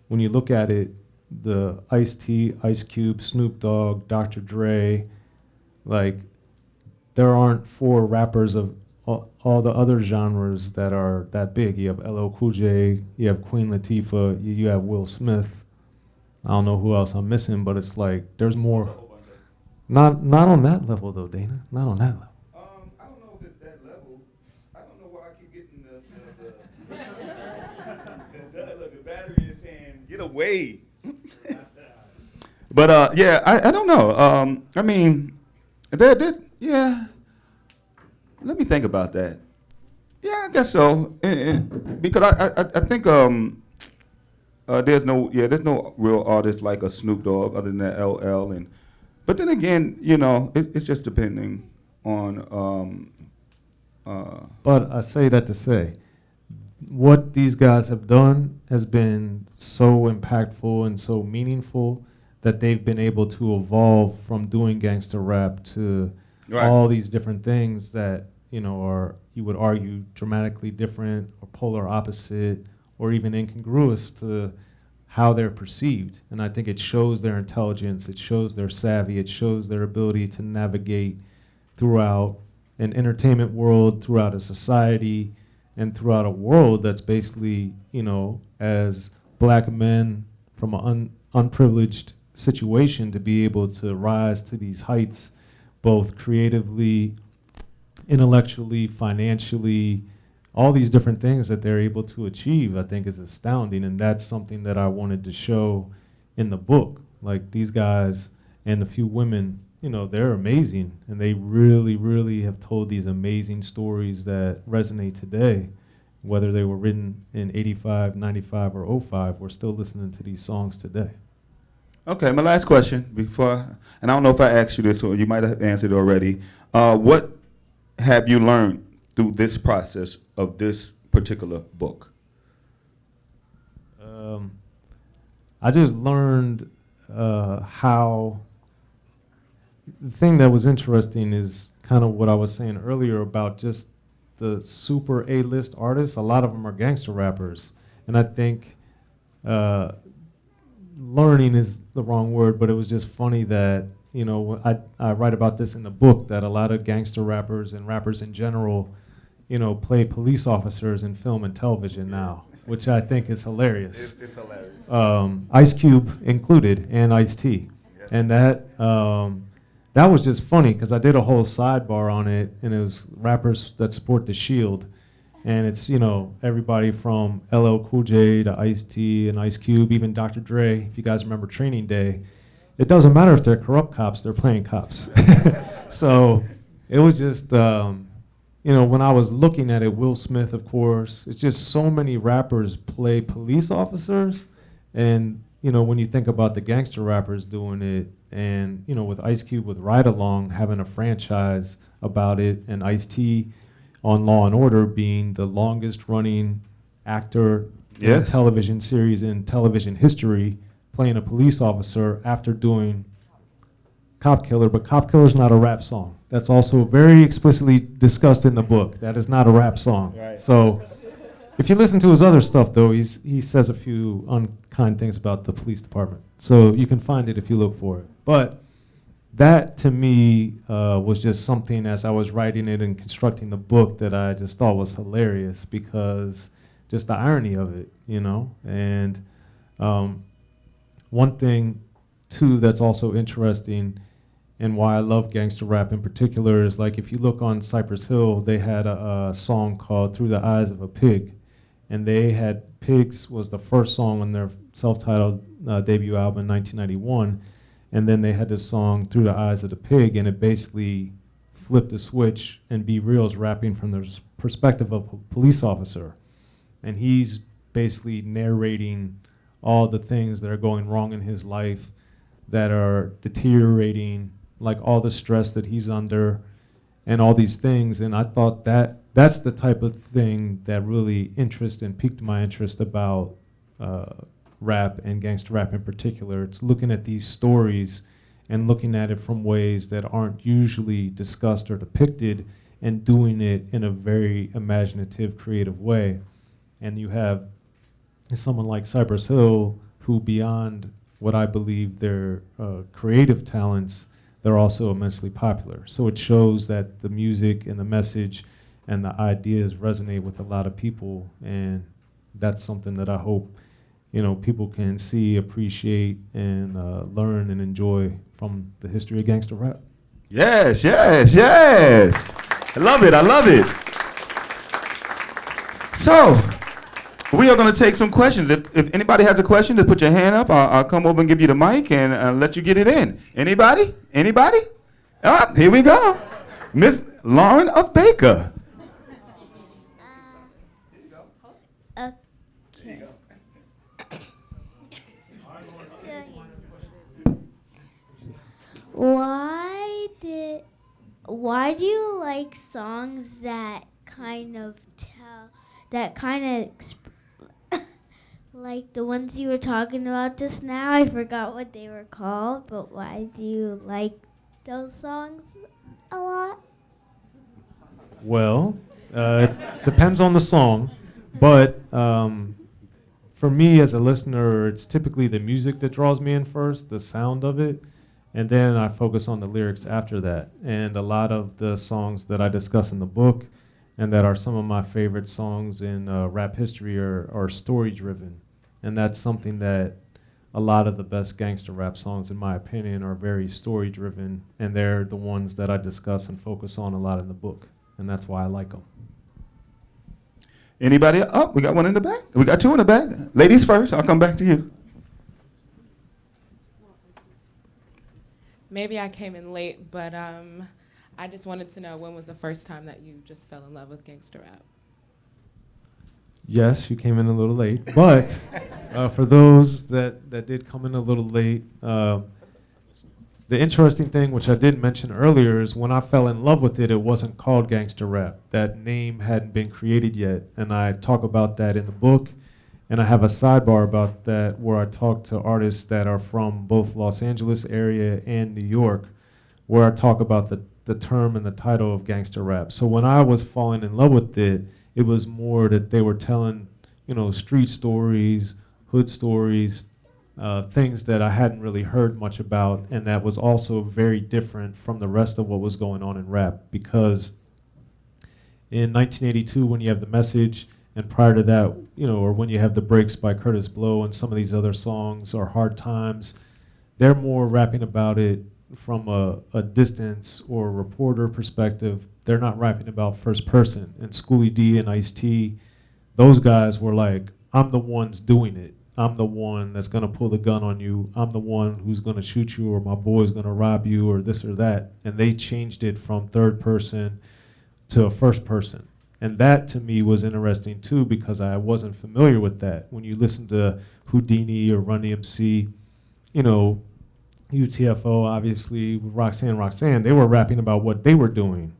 when you look at it, the Ice-T, Ice Cube, Snoop Dogg, Dr. Dre, like there aren't 4 rappers of all the other genres that are that big. You have LL Cool J, you have Queen Latifah, you have Will Smith. I don't know who else I'm missing, but it's like there's more. Not on that level though, Dana. Not on that level. I don't know if it's that level. I don't know why I keep getting the battery is saying get away. But yeah, I don't know. I mean, yeah. Let me think about that. Yeah, I guess so. Because I think there's no real artist like a Snoop Dogg other than LL, but then again, it's just depending on But I say that to say, what these guys have done has been so impactful and so meaningful that they've been able to evolve from doing gangster rap to all these different things that, you know, are, you would argue, dramatically different or polar opposite or even incongruous to how they're perceived. And I think it shows their intelligence, it shows their savvy, it shows their ability to navigate throughout an entertainment world, throughout a society, and throughout a world that's basically, you know, as black men from an unprivileged situation, to be able to rise to these heights, both creatively, intellectually, financially, all these different things that they're able to achieve, I think is astounding. And that's something that I wanted to show in the book. Like, these guys and the few women, you know, they're amazing. And they really, really have told these amazing stories that resonate today. Whether they were written in 85, 95, or '05, we're still listening to these songs today. Okay, my last question before, and I don't know if I asked you this or you might have answered already. What have you learned through this process of this particular book? I just learned how, the thing that was interesting is kind of what I was saying earlier about just the super A-list artists. A lot of them are gangster rappers. And I think learning is the wrong word, but it was just funny that, you know, I write about this in the book, that a lot of gangster rappers and rappers in general, you know, play police officers in film and television now, which I think is hilarious. It's hilarious. Ice Cube included, and Ice-T. Yes. And that was just funny, because I did a whole sidebar on it, and it was rappers that support the Shield. And it's, you know, everybody from LL Cool J to Ice-T and Ice Cube, even Dr. Dre, if you guys remember Training Day. It doesn't matter if they're corrupt cops, they're playing cops. So it was just, you know, when I was looking at it, Will Smith, of course, it's just so many rappers play police officers. And, you know, when you think about the gangster rappers doing it, and, you know, with Ice Cube with Ride Along having a franchise about it, and Ice-T on Law & Order being the longest running actor in a television series in television history, playing a police officer after doing Cop Killer. But Cop Killer's not a rap song. That's also very explicitly discussed in the book. That is not a rap song. Right. So if you listen to his other stuff, though, he says a few unkind things about the police department. So you can find it if you look for it. But that, to me, was just something, as I was writing it and constructing the book, that I just thought was hilarious, because just the irony of it, you know? And one thing, too, that's also interesting, and why I love gangster rap in particular, is like, if you look on Cypress Hill, they had a song called Through the Eyes of a Pig. And they had, Pigs was the first song on their self-titled debut album in 1991. And then they had this song, Through the Eyes of the Pig, and it basically flipped the switch, and Be Real's rapping from the perspective of a police officer. And he's basically narrating all the things that are going wrong in his life, that are deteriorating, like all the stress that he's under, and all these things. And I thought that that's the type of thing that really piqued my interest about rap and gangster rap in particular. It's looking at these stories and looking at it from ways that aren't usually discussed or depicted, and doing it in a very imaginative, creative way. And you have someone like Cypress Hill, who, beyond what I believe their creative talents, they're also immensely popular. So it shows that the music and the message and the ideas resonate with a lot of people, and that's something that I hope, you know, people can see, appreciate, and learn and enjoy from the history of gangster rap. Yes, yes, yes. I love it, I love it. So, we are going to take some questions. If anybody has a question, just put your hand up. I'll come over and give you the mic and let you get it in. Anybody? Anybody? Here we go. Miss Lauren of Baker. Why do you like songs that kind of tell, that kind of, like the ones you were talking about just now, I forgot what they were called, but why do you like those songs a lot? Well, it depends on the song, but for me as a listener, it's typically the music that draws me in first, the sound of it, and then I focus on the lyrics after that. And a lot of the songs that I discuss in the book and that are some of my favorite songs in rap history are story-driven. And that's something that a lot of the best gangster rap songs, in my opinion, are very story-driven, and they're the ones that I discuss and focus on a lot in the book, and that's why I like them. Anybody? Oh, we got one in the back. We got two in the back. Ladies first. I'll come back to you. Maybe I came in late, but I just wanted to know, when was the first time that you just fell in love with gangster rap? Yes, you came in a little late, but for those that did come in a little late, the interesting thing, which I did mention earlier, is when I fell in love with it, it wasn't called gangster rap. That name hadn't been created yet, and I talk about that in the book, and I have a sidebar about that where I talk to artists that are from both Los Angeles area and New York, where I talk about the term and the title of gangster rap. So when I was falling in love with it, it was more that they were telling, street stories, hood stories, things that I hadn't really heard much about, and that was also very different from the rest of what was going on in rap. Because in 1982, when you have The Message, and prior to that, or when you have The Breaks by Curtis Blow and some of these other songs, or Hard Times, they're more rapping about it from a distance or a reporter perspective. They're not rapping about first person. And Schooley D and Ice-T, those guys were like, I'm the ones doing it. I'm the one that's going to pull the gun on you. I'm the one who's going to shoot you, or my boy's going to rob you, or this or that. And they changed it from third person to a first person. And that to me was interesting too, because I wasn't familiar with that. When you listen to Houdini or Run DMC, UTFO, obviously, Roxanne, they were rapping about what they were doing.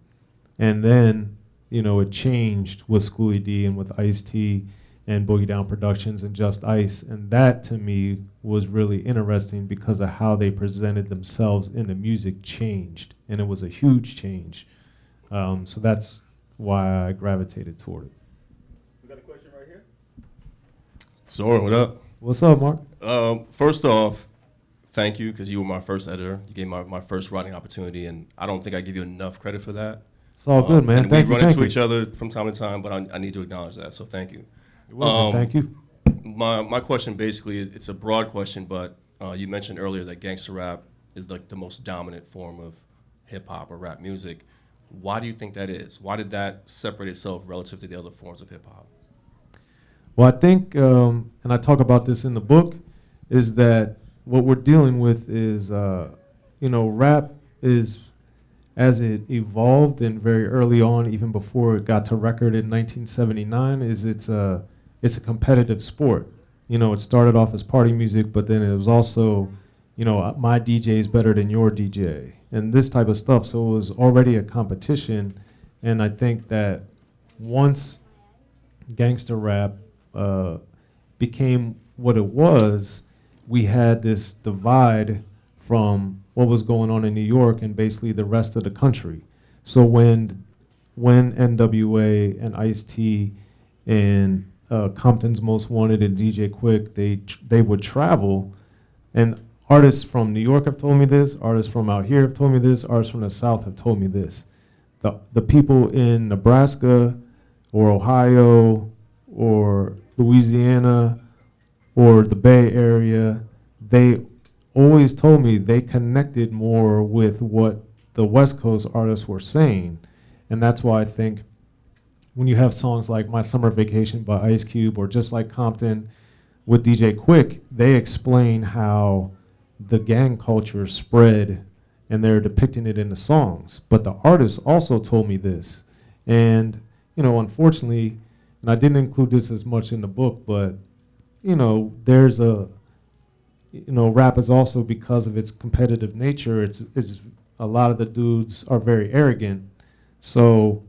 And then, it changed with Schooley D and with Ice-T and Boogie Down Productions and Just Ice. And that, to me, was really interesting because of how they presented themselves in the music changed. And it was a huge change. So that's why I gravitated toward it. We got a question right here. Soren, what up? What's up, Mark? First off, thank you, because you were my first editor. You gave my first writing opportunity, and I don't think I give you enough credit for that. It's all good, man. And Thank we you. run into each other from time to time, but I need to acknowledge that, so thank you. You're welcome. Thank you. My question basically is, it's a broad question, but you mentioned earlier that gangster rap is like the most dominant form of hip-hop or rap music. Why do you think that is? Why did that separate itself relative to the other forms of hip-hop? Well, I think, and I talk about this in the book, is that what we're dealing with is, rap is, as it evolved and very early on, even before it got to record in 1979, it's a competitive sport. It started off as party music, but then it was also, my DJ is better than your DJ, and this type of stuff. So it was already a competition, and I think that once gangster rap became what it was, we had this divide from what was going on in New York and basically the rest of the country. So when N.W.A. and Ice-T and Compton's Most Wanted and DJ Quick, they would travel, and artists from New York have told me this, artists from out here have told me this, artists from the South have told me this. The people in Nebraska or Ohio or Louisiana or the Bay Area, they always told me they connected more with what the West Coast artists were saying. And that's why I think when you have songs like My Summer Vacation by Ice Cube or Just Like Compton with DJ Quick, they explain how the gang culture spread and they're depicting it in the songs. But the artists also told me this. And, unfortunately, and I didn't include this as much in the book, but, there's rap is also, because of its competitive nature, it's a lot of the dudes are very arrogant. So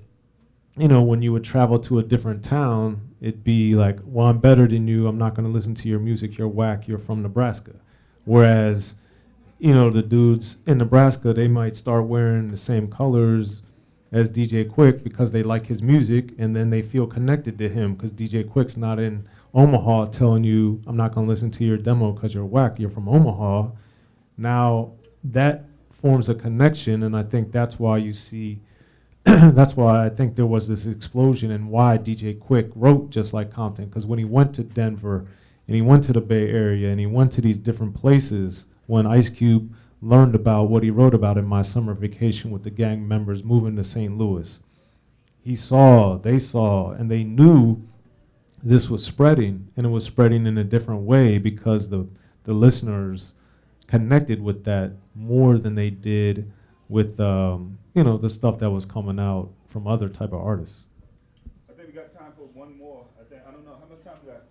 when you would travel to a different town, it'd be like, well, I'm better than you. I'm not going to listen to your music. You're whack. You're from Nebraska. Whereas, the dudes in Nebraska, they might start wearing the same colors as DJ Quick because they like his music, and then they feel connected to him because DJ Quick's not in Omaha telling you, I'm not going to listen to your demo because you're whack. You're from Omaha. Now, that forms a connection, and I think that's why you see that's why I think there was this explosion and why DJ Quick wrote Just Like Compton, because when he went to Denver and he went to the Bay Area and he went to these different places, when Ice Cube learned about what he wrote about in My Summer Vacation with the gang members moving to St. Louis, they saw, and they knew this was spreading, and it was spreading in a different way because the listeners connected with that more than they did with the stuff that was coming out from other type of artists. I think we got time for one more. I don't know how much time we got.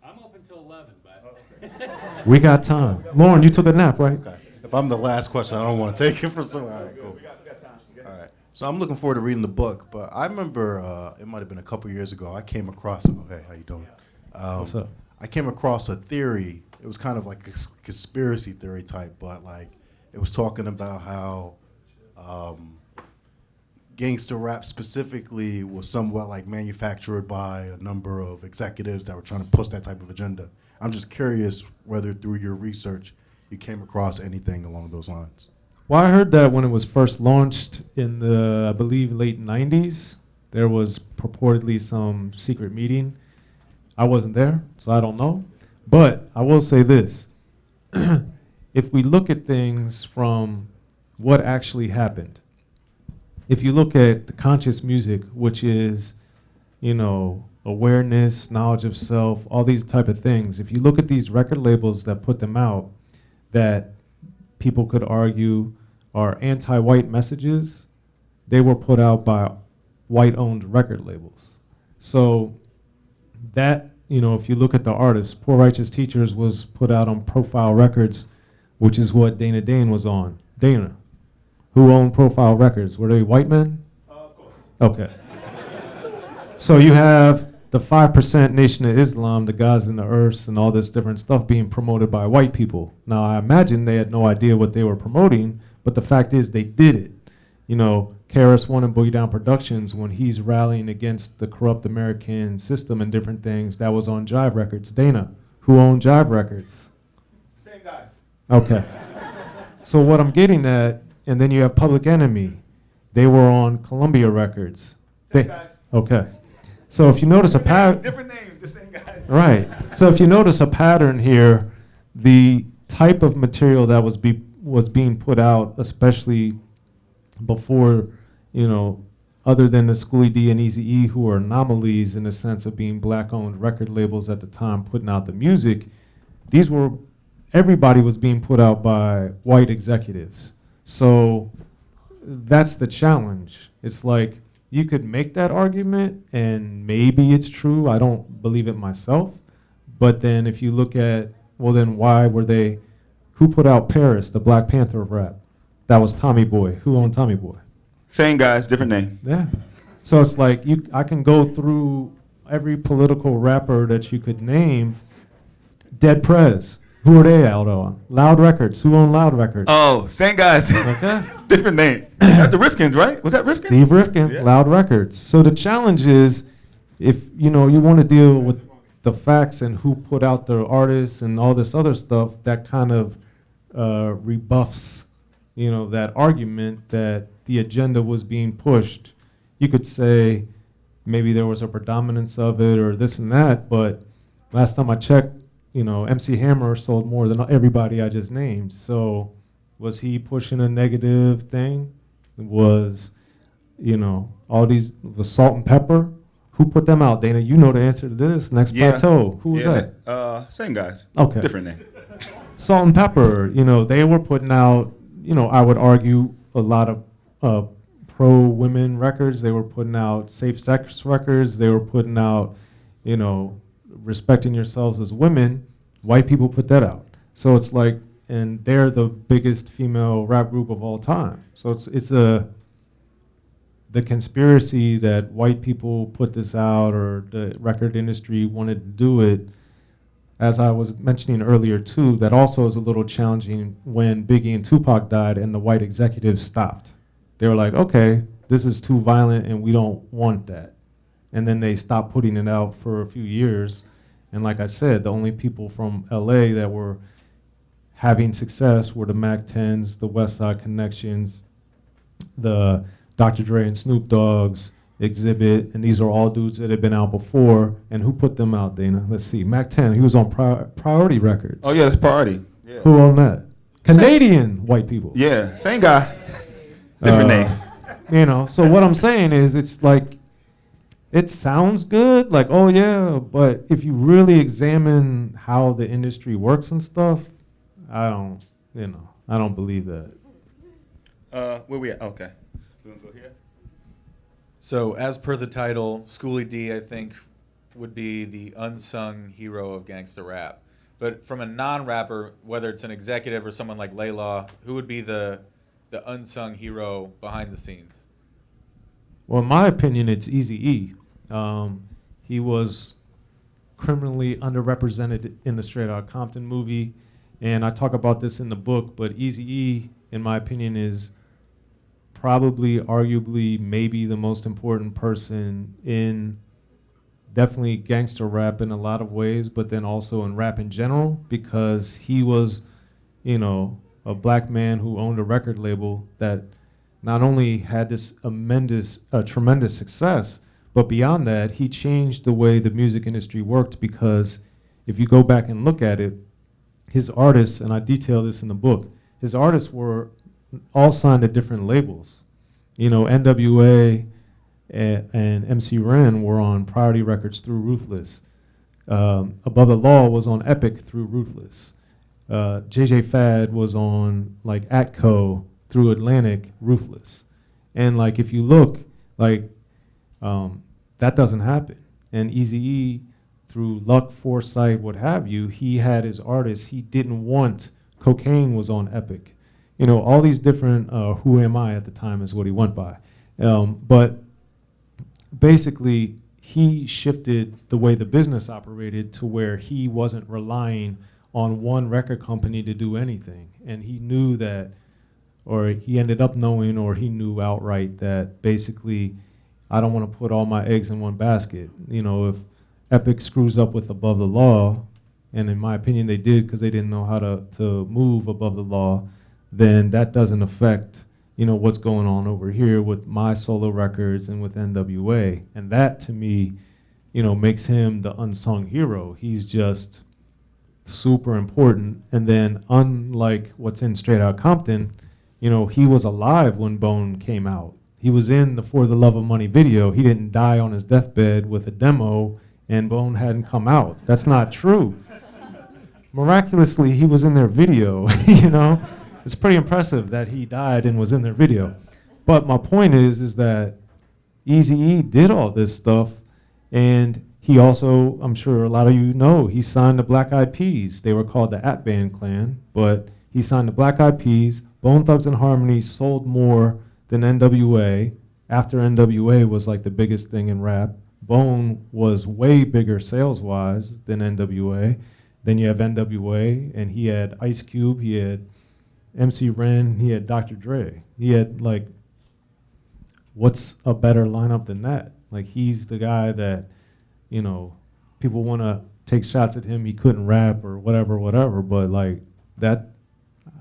I'm open till 11, but We got time. Lauren, you took a nap, right? Okay. If I'm the last question, I don't want to take it from someone. All right, cool. We got time. All right. So I'm looking forward to reading the book, but I remember it might have been a couple years ago. I came across. Okay, how you doing? What's up? I came across a theory. It was kind of like a conspiracy theory type, but like it was talking about how gangster rap specifically was somewhat like manufactured by a number of executives that were trying to push that type of agenda. I'm just curious whether through your research you came across anything along those lines. Well, I heard that when it was first launched in the, I believe, late 90s, there was purportedly some secret meeting. I wasn't there, so I don't know. But I will say this. If we look at things from what actually happened, if you look at the conscious music, which is, awareness, knowledge of self, all these type of things, if you look at these record labels that put them out, that people could argue are anti-white messages, they were put out by white-owned record labels. So that, if you look at the artists, Poor Righteous Teachers was put out on Profile Records, which is what Dane was on. Dana, who owned Profile Records? Were they white men? Of course. Okay. So you have the 5% Nation of Islam, the Gods and the Earths, and all this different stuff being promoted by white people. Now, I imagine they had no idea what they were promoting, but the fact is they did it. KRS-One and Boogie Down Productions, when he's rallying against the corrupt American system and different things, that was on Jive Records. Dana, who owned Jive Records? Same guys. Okay. So what I'm getting at, and then you have Public Enemy. They were on Columbia Records. Same guys. Okay. So if you notice a pattern, Different names, the same guys. right. So if you notice a pattern here, the type of material that was being put out, especially before, other than the Schooley D and Xzibit, who are anomalies in the sense of being black-owned record labels at the time putting out the music, everybody was being put out by white executives. So that's the challenge. It's like you could make that argument, and maybe it's true. I don't believe it myself. But then if you look at, well, then who put out Paris, the Black Panther of rap? That was Tommy Boy. Who owned Tommy Boy? Same guys, different name. Yeah. So it's like I can go through every political rapper that you could name. Dead Prez. Who are they out on? Loud Records. Who owned Loud Records? Oh, same guys. Okay. Different name. That's the Rifkins, right? Was that Rifkin? Steve Rifkin, Yeah. Loud Records. So the challenge is, if you want to deal with the facts and who put out the artists and all this other stuff, that kind of rebuffs, that argument that the agenda was being pushed. You could say maybe there was a predominance of it or this and that, but last time I checked, MC Hammer sold more than everybody I just named. So was he pushing a negative thing? Was, all these, was Salt and Pepper? Who put them out? Dana, you know the answer to this. Next Yeah. Plateau. Who was that? Same guys. Okay. Different name. Salt and Pepper, they were putting out, I would argue, a lot of pro-women records. They were putting out safe sex records. They were putting out, respecting yourselves as women. White people put that out. So it's like, and they're the biggest female rap group of all time. So the conspiracy that white people put this out or the record industry wanted to do it, as I was mentioning earlier too, that also is a little challenging when Biggie and Tupac died and the white executives stopped. They were like, okay, this is too violent and we don't want that. And then they stopped putting it out for a few years. And like I said, the only people from LA that were having success were the Mac 10s, the West Side Connections, the Dr. Dre and Snoop Dogg's, Xzibit, and these are all dudes that had been out before. And who put them out, Dana? Let's see. Mac 10, he was on Priority Records. Oh yeah, that's Party. Yeah. Who owned that? Canadian white people. Yeah, same guy, different name. You know, so what I'm saying is it's like, it sounds good, like, oh yeah, but if you really examine how the industry works and stuff, I don't believe that. Where we at? Okay. We gonna go here? So, as per the title, Schooley D, I think, would be the unsung hero of gangster rap. But from a non-rapper, whether it's an executive or someone like Layla, who would be the unsung hero behind the scenes? Well, in my opinion, it's Eazy-E. He was criminally underrepresented in the Straight Outta Compton movie, and I talk about this in the book, but Eazy-E, in my opinion, is probably, arguably, maybe the most important person in definitely gangster rap in a lot of ways, but then also in rap in general, because he was, you know, a black man who owned a record label that not only had this tremendous success, but beyond that, he changed the way the music industry worked, because if you go back and look at it, his artists, and I detail this in the book, his artists were all signed to different labels. You know, N.W.A. and MC Ren were on Priority Records through Ruthless. Above the Law was on Epic through Ruthless. JJ Fad was on like Atco through Atlantic, Ruthless. And like if you look, like that doesn't happen. And Eazy-E, through luck, foresight, what have you, he had his artists. He didn't want Cocaine was on Epic. You know, all these different Who Am I at the time is what he went by. But basically, he shifted the way the business operated to where he wasn't relying on one record company to do anything. And he knew that, or he ended up knowing, or he knew outright that basically, I don't want to put all my eggs in one basket. You know, if Epic screws up with Above the Law, and in my opinion they did because they didn't know how to move above the law, then that doesn't affect, you know, what's going on over here with my solo records and with N.W.A. And that, to me, you know, makes him the unsung hero. He's just super important. And then unlike what's in Straight Outta Compton, you know, he was alive when Bone came out. He was in the For the Love of Money video. He didn't die on his deathbed with a demo and Bone hadn't come out. That's not true. Miraculously, he was in their video, you know? It's pretty impressive that he died and was in their video. But my point is that Eazy-E did all this stuff, and he also, I'm sure a lot of you know, he signed the Black Eyed Peas. They were called the At Band Clan, but he signed the Black Eyed Peas. Bone Thugs and Harmony sold more than N.W.A. After N.W.A. was like the biggest thing in rap. Bone was way bigger sales-wise than N.W.A. Then you have N.W.A., and he had Ice Cube, he had MC Ren, he had Dr. Dre. He had, like, what's a better lineup than that? Like, he's the guy that, you know, people want to take shots at him. He couldn't rap or whatever, but, like, that,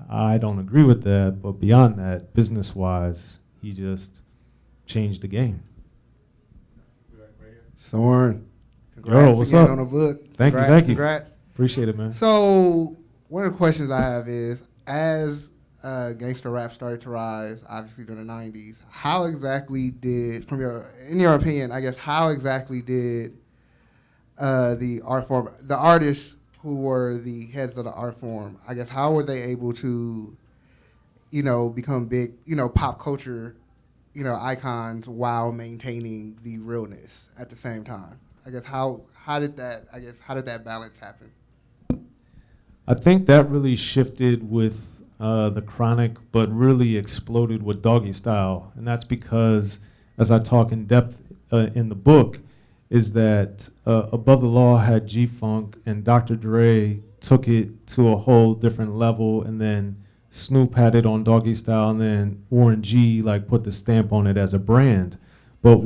I don't agree with that. But beyond that, business-wise, he just changed the game. Soren, congrats what's again up? on the book. Thank Congrats, you, thank you. Congrats. Appreciate it, man. So one of the questions I have is, as gangster rap started to rise, obviously during the 90s, how exactly did, in your opinion, I guess, how exactly did the art form, the artists who were the heads of the art form, I guess, how were they able to, you know, become big, you know, pop culture, you know, icons while maintaining the realness at the same time? I guess how did that balance happen? I think that really shifted with the Chronic, but really exploded with Doggy Style. And that's because as I talk in depth in the book, is that Above the Law had G-Funk, and Dr. Dre took it to a whole different level, and then Snoop had it on Doggy Style, and then Warren G like put the stamp on it as a brand. But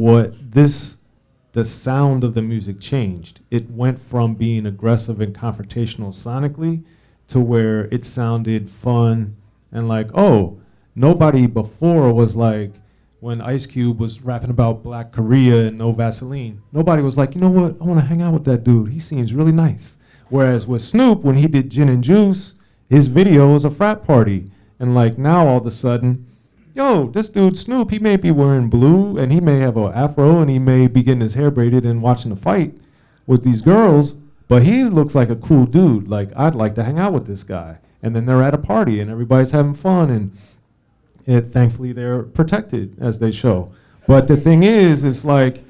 the sound of the music changed. It went from being aggressive and confrontational sonically to where it sounded fun and like, oh, nobody before was like, when Ice Cube was rapping about Black Korea and no Vaseline, nobody was like, you know what, I want to hang out with that dude. He seems really nice. Whereas with Snoop, when he did Gin and Juice, his video was a frat party. And like now all of a sudden, yo, this dude Snoop, he may be wearing blue and he may have an afro and he may be getting his hair braided and watching a fight with these girls, but he looks like a cool dude. Like, I'd like to hang out with this guy. And then they're at a party and everybody's having fun, and thankfully they're protected as they show. But the thing is, it's like,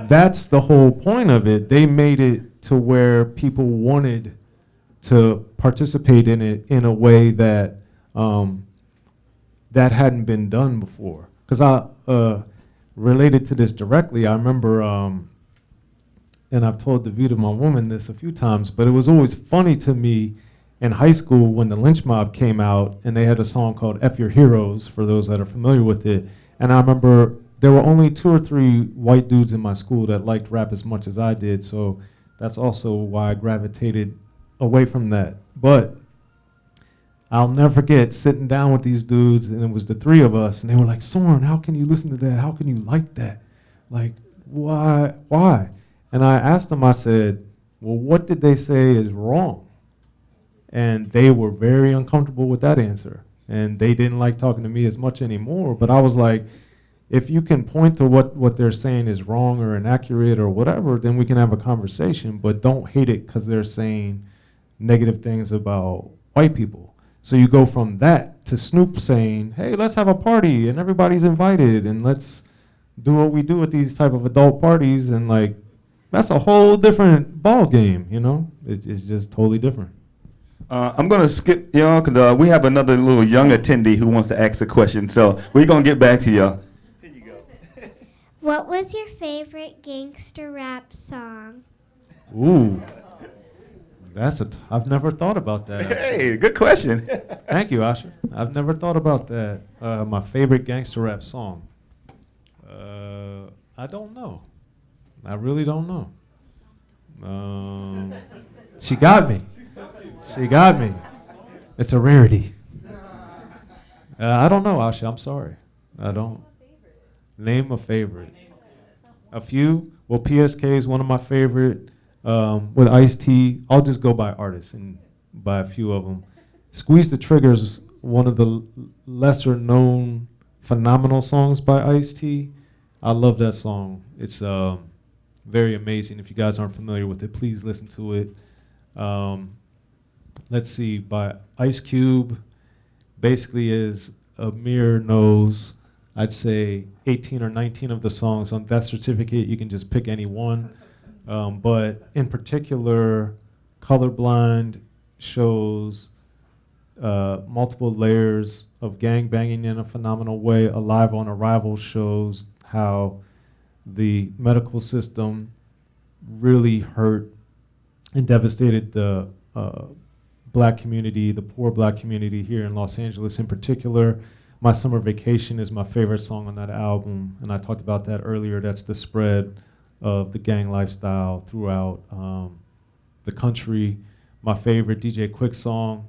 that's the whole point of it. They made it to where people wanted to participate in it in a way that that hadn't been done before. Because I related to this directly, I remember, and I've told Davida, my woman, this a few times, but it was always funny to me in high school when the Lynch Mob came out, and they had a song called F Your Heroes, for those that are familiar with it. And I remember there were only 2 or 3 white dudes in my school that liked rap as much as I did, so that's also why I gravitated away from that. But I'll never forget sitting down with these dudes, and it was the 3 of us, and they were like, Soren, how can you listen to that? How can you like that? Like, why? And I asked them, I said, well, what did they say is wrong? And they were very uncomfortable with that answer. And they didn't like talking to me as much anymore. But I was like, if you can point to what they're saying is wrong or inaccurate or whatever, then we can have a conversation. But don't hate it because they're saying negative things about white people. So you go from that to Snoop saying, hey, let's have a party and everybody's invited and let's do what we do at these type of adult parties. And like, that's a whole different ball game, you know? It's just totally different. I'm going to skip y'all because we have another little young attendee who wants to ask a question. So we're going to get back to y'all. Here you go. What was your favorite gangster rap song? Ooh. I've never thought about that. Hey, good question. Thank you, Asher. I've never thought about that. My favorite gangster rap song. I don't know. I really don't know. She got me. She got me. It's a rarity. I don't know, Asha. I'm sorry. I don't. Name a favorite. A few. Well, PSK is one of my favorite. With Ice-T, I'll just go by artists and by a few of them. Squeeze the Trigger is one of the lesser known phenomenal songs by Ice-T. I love that song. It's very amazing. If you guys aren't familiar with it, please listen to it. Let's see, by Ice Cube, basically is Amir knows, I'd say 18 or 19 of the songs on that certificate. You can just pick any one. But in particular, Colorblind shows multiple layers of gang banging in a phenomenal way. Alive on Arrival shows how the medical system really hurt and devastated the black community, the poor black community here in Los Angeles in particular. My Summer Vacation is my favorite song on that album, and I talked about that earlier. That's the spread of the gang lifestyle throughout the country. My favorite DJ Quick song,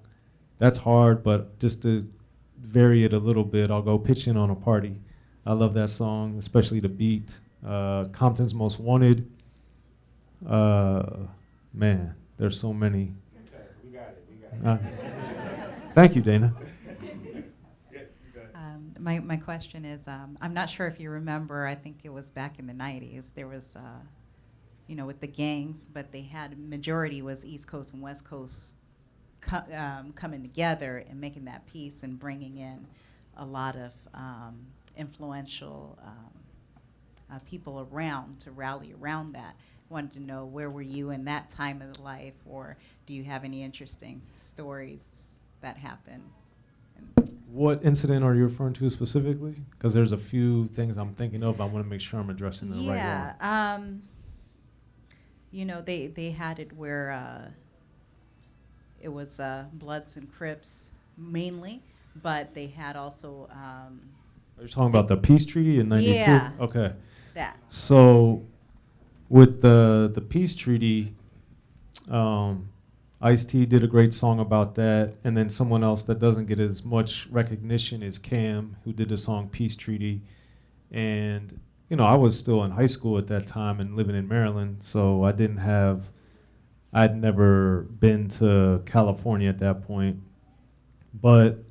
that's hard, but just to vary it a little bit, I'll go Pitch In on a Party. I love that song, especially the beat. Compton's Most Wanted. Man, there's so many. Okay, we got it. Thank you, Dana. My question is, I'm not sure if you remember, I think it was back in the 90s, there was, with the gangs, but they had, majority was East Coast and West Coast coming together and making that peace and bringing in a lot of influential people around to rally around that. Wanted to know, where were you in that time of the life, or do you have any interesting stories that happened? What incident are you referring to specifically? Because there's a few things I'm thinking of. I want to make sure I'm addressing the right one. Yeah. You know, they had it where it was Bloods and Crips mainly, but they had also. Are you talking about the peace treaty in '92? Yeah. Okay. That. So with the peace treaty, Ice-T did a great song about that, and then someone else that doesn't get as much recognition is Cam, who did the song Peace Treaty. And, you know, I was still in high school at that time and living in Maryland, so I'd never been to California at that point. But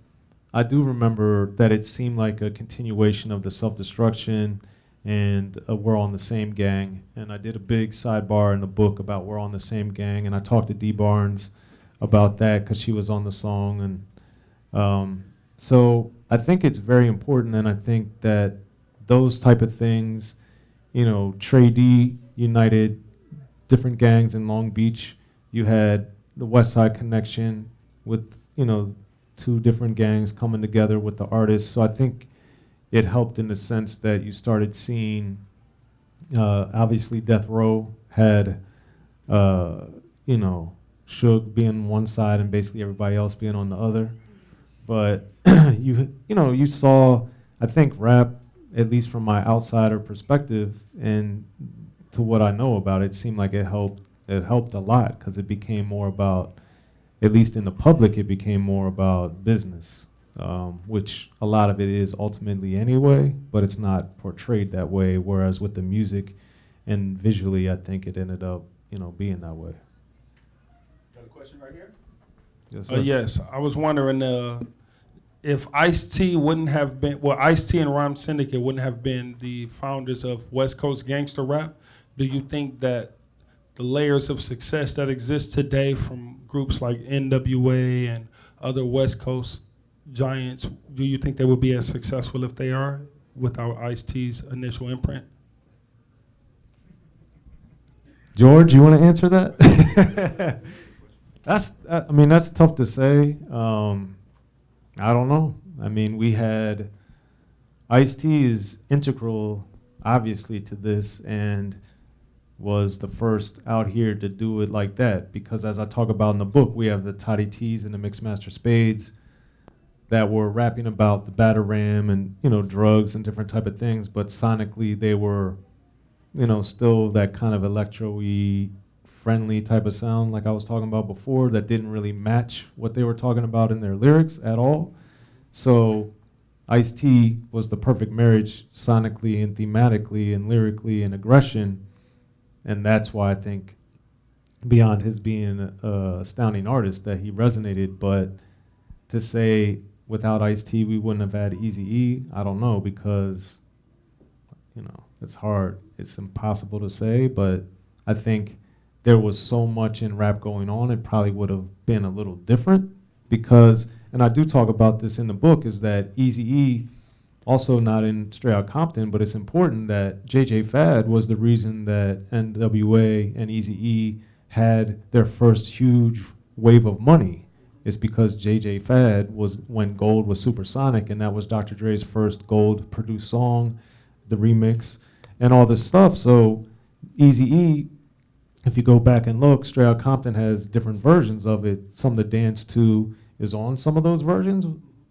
I do remember that it seemed like a continuation of the self-destruction and We're All in the Same Gang. And I did a big sidebar in the book about We're All in the Same Gang, and I talked to Dee Barnes about that because she was on the song. And so I think it's very important, and I think that those type of things, you know, Trey D united different gangs in Long Beach. You had the West Side Connection with, you know, two different gangs coming together with the artists. So I think it helped in the sense that you started seeing, obviously Death Row had, you know, Suge being one side and basically everybody else being on the other. But you know, you saw, I think rap, at least from my outsider perspective and to what I know about it, seemed like it helped a lot because it became more about, at least in the public, it became more about business. Which a lot of it is ultimately anyway, but it's not portrayed that way. Whereas with the music and visually, I think it ended up, you know, being that way. Got a question right here? Yes, sir. Yes, I was wondering if Ice-T wouldn't have been, well, Ice-T and Rhyme Syndicate wouldn't have been the founders of West Coast Gangster Rap. Do you think that the layers of success that exist today from groups like N.W.A. and other West Coast giants, do you think they would be as successful if they are without Ice-T's initial imprint? George, you want to answer that? I mean, that's tough to say. I don't know. I mean, we had Ice-T is integral, obviously, to this, and was the first out here to do it like that. Because as I talk about in the book, we have the Toddy T's and the Mixmaster Spades that were rapping about the Bataram and, you know, drugs and different type of things, but sonically they were, you know, still that kind of electro-y, friendly type of sound like I was talking about before that didn't really match what they were talking about in their lyrics at all. So Ice-T was the perfect marriage sonically and thematically and lyrically and aggression, and that's why I think beyond his being an astounding artist that he resonated, but to say without Ice-T we wouldn't have had Eazy-E, I don't know, because, you know, it's hard. It's impossible to say, but I think there was so much in rap going on, it probably would have been a little different because, and I do talk about this in the book, is that Eazy-E, also not in Straight Outta Compton, but it's important that JJ Fad was the reason that N.W.A. and Eazy-E had their first huge wave of money. It's because JJ Fad was when Gold was supersonic, and that was Dr. Dre's first Gold-produced song, the remix, and all this stuff. So Eazy-E, if you go back and look, Straight Outta Compton has different versions of it. Some of the dance to is on some of those versions,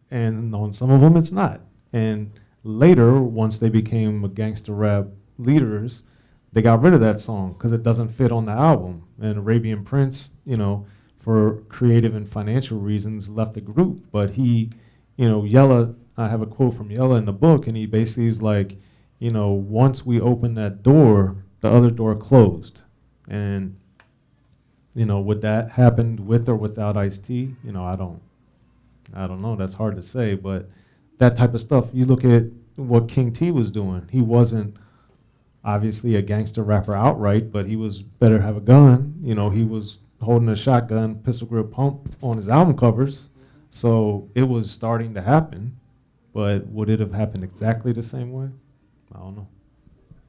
and on some of them it's not. And later, once they became gangster rap leaders, they got rid of that song because it doesn't fit on the album. And Arabian Prince, you know, for creative and financial reasons, left the group. But he, you know, Yella, I have a quote from Yella in the book, and he basically is like, you know, once we opened that door, the other door closed. And, you know, would that happen with or without Ice-T? You know, I don't know. That's hard to say. But that type of stuff, you look at what King T was doing. He wasn't obviously a gangster rapper outright, but he was better have a gun. You know, he was holding a shotgun, pistol grip pump on his album covers. So it was starting to happen. But would it have happened exactly the same way? I don't know.